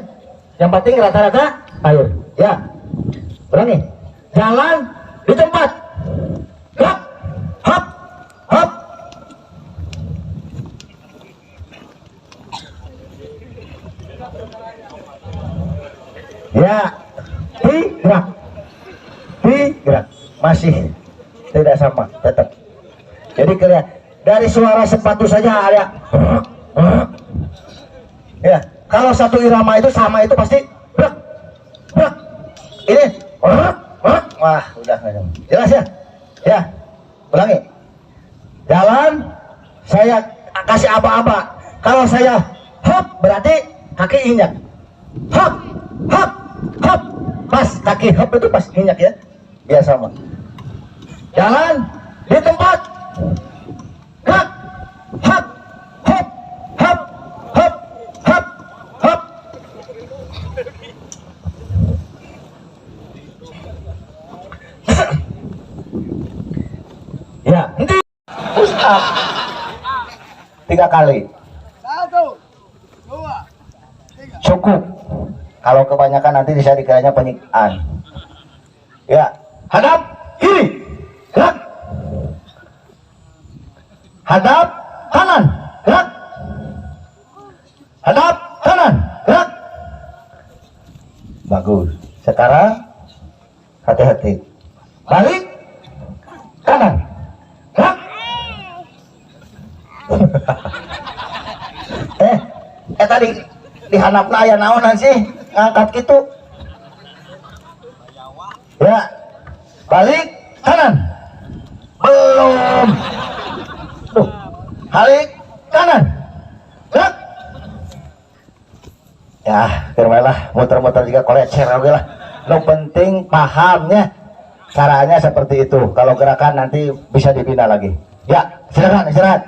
Yang penting rata-rata ayo, ya. Ulangi. Jalan di tempat. Gerak. Hop. Hop. Ya, gerak, masih tidak sama, tetap. Jadi kelihatan dari suara sepatu saja ada. Ya, kalau satu irama itu sama itu pasti. Ini, wah, udah jelas ya? Ya, ulangi. Jalan, saya kasih aba-aba. Kalau saya hop, berarti kaki injak. Hop. Pas kaki hop itu pas minyak ya, ya sama. Jalan di tempat, gerak, hop. Ya, henti. Ustaz 3 kali. 1, 2, 3. Cukup. Kalau kebanyakan nanti bisa dikiranya penyiksaan. Ya, hadap kiri, gerak. Hadap kanan, gerak. Hadap kanan, gerak. Bagus. Sekarang hati-hati. Balik kanan, gerak. Tadi dihanapna aya naonan sih ngangkat gitu. Ya, balik kanan. Belum. Tuh, balik kanan. Gerak. Ya, firmanlah muter-muter juga kolecer oke lah. Yang penting pahamnya caranya seperti itu. Kalau gerakan nanti bisa dibina lagi. Ya, silakan istirahat.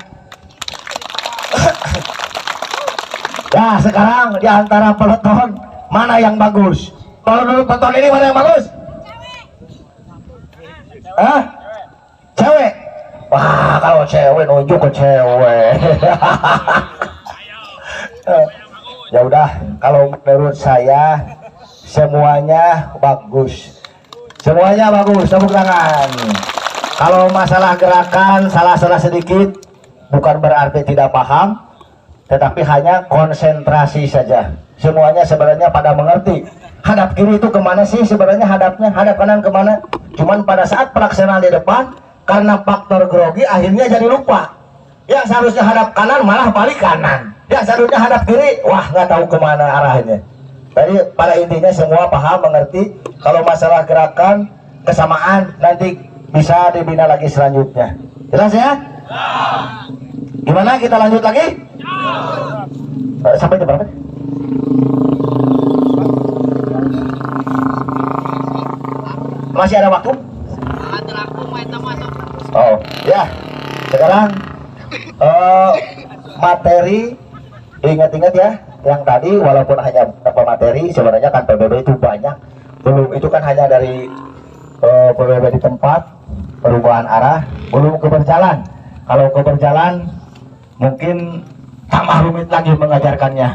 Ya, sekarang di antara peloton mana yang bagus? Peloton ini mana yang bagus? Cewek. Wah, kalau cewek nunjuk ke cewek. Ya udah, kalau menurut saya semuanya bagus. Semuanya bagus, tepuk tangan. Kalau masalah gerakan salah-salah sedikit bukan berarti tidak paham, tetapi hanya konsentrasi saja. Semuanya sebenarnya pada mengerti. Hadap kiri itu kemana sih sebenarnya hadapnya? Hadap kanan kemana? Cuman pada saat pelaksanaan di depan, karena faktor grogi akhirnya jadi lupa. Yang seharusnya hadap kanan malah balik kanan. Yang seharusnya hadap kiri, wah nggak tahu kemana arahnya. Jadi pada intinya semua paham, mengerti. Kalau masalah gerakan, kesamaan nanti bisa dibina lagi selanjutnya. Jelas ya? Gimana kita lanjut lagi? Sampai jam berapa? Masih ada waktu? Oh ya, sekarang materi ingat-ingat ya, yang tadi walaupun hanya beberapa materi, sebenarnya kan PBB itu banyak. Belum itu kan hanya dari PBB di tempat, perubahan arah, belum ke berjalan. Kalau ke berjalan mungkin tambah rumit lagi mengajarkannya.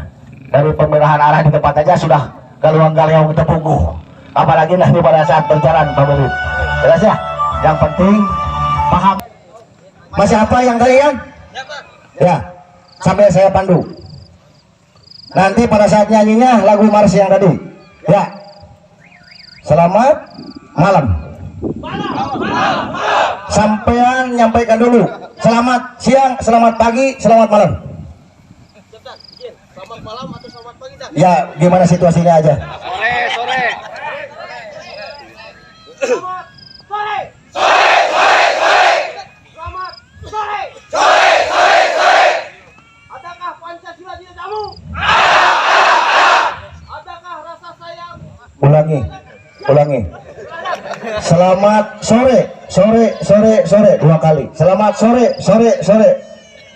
Dari pemilihan arah di tempat aja sudah galuang-galuang tepunggu. Apalagi nanti pada saat berjalan, Pak Beli. Jelas ya? Yang penting paham. Masih apa yang tadi kan? Ya, sampai saya pandu. Nanti pada saat nyanyinya lagu mars yang tadi. Ya. Selamat malam. Sampean nyampaikan dulu. Selamat siang, selamat pagi, selamat malam. Selamat malam atau selamat pagi dah? Ya, gimana situasinya aja? Sore, sore. Selamat sore. Selamat sore. Adakah Pancasila di dadamu? Adakah rasa sayang? Ulangi. Selamat sore, 2 kali. Selamat sore.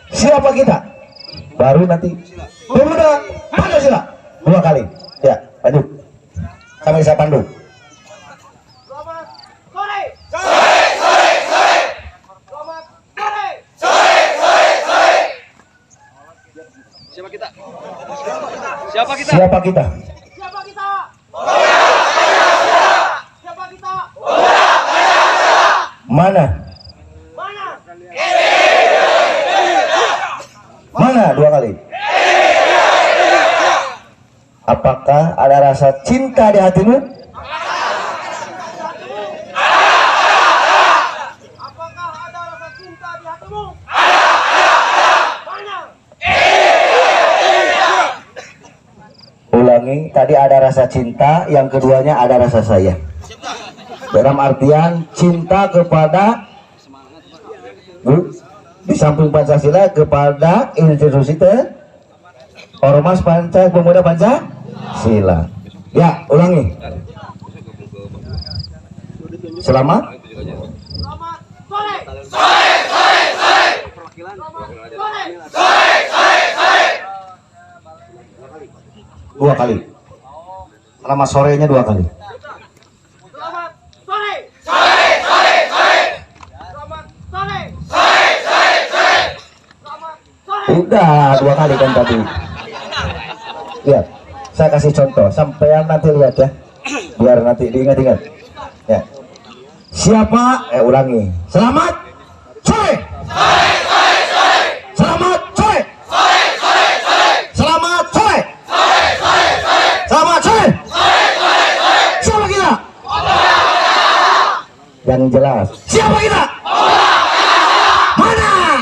Siapa kita? Baru nanti. Pemuda Pancasila 2 kali. Ya, lanjut. Sampai saya pandu. Selamat sore. Selamat sore. Siapa kita? Siapa kita? Siapa kita? Mana? Mana 2 kali? Apakah ada rasa cinta di hatimu? Apakah ada rasa cinta di hatimu? Mana? Ulangi, tadi ada rasa cinta, yang keduanya ada rasa sayang. Dalam artian cinta kepada di samping Pancasila kepada institusi Ormas Pemuda Pancasila. Ya, ulangi. Selamat Selamat sore. dua kali. Selamat sorenya 2 kali. Selamat sore. Selamat sore. Selamat sore. Udah 2 kali kan tadi. Lihat, saya kasih contoh. Sampean nanti lihat ya, biar nanti diingat-ingat. Ya. Siapa? Ulangi. Selamat sore. Selamat sore. Selamat sore. Selamat sore. Siapa kita? Yang jelas. Siapa kita? Mana?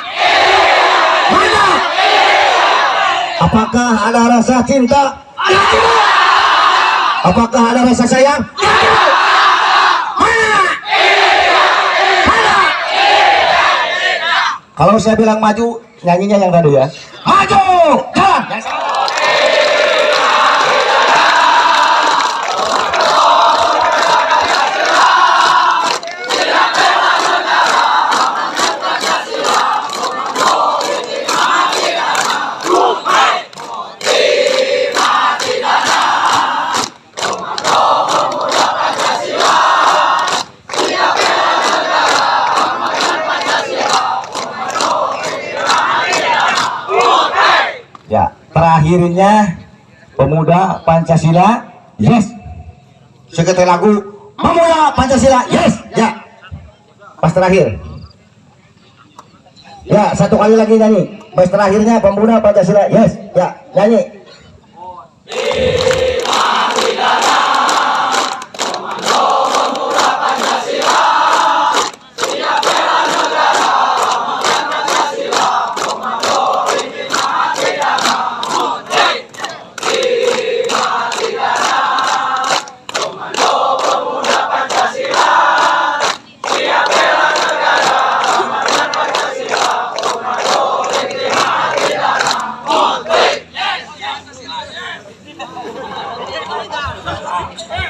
Apakah ada rasa cinta? Apakah ada rasa sayang? Mana? Kalau saya bilang maju, nyanyinya yang tadi ya. Maju! Jalan! Ya, terakhirnya Pemuda Pancasila, yes. Seketel lagu Pemuda Pancasila, yes. Ya, pas terakhir. Ya, 1 kali lagi nyanyi. Pas terakhirnya Pemuda Pancasila, yes. Ya, nyanyi.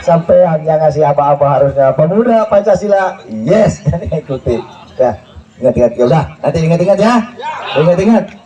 Sampai yang ngasih apa-apa harusnya Pemuda Pancasila, yes. Ikuti ya, ingat-ingat ya, udah nanti ingat-ingat ya, ingat-ingat.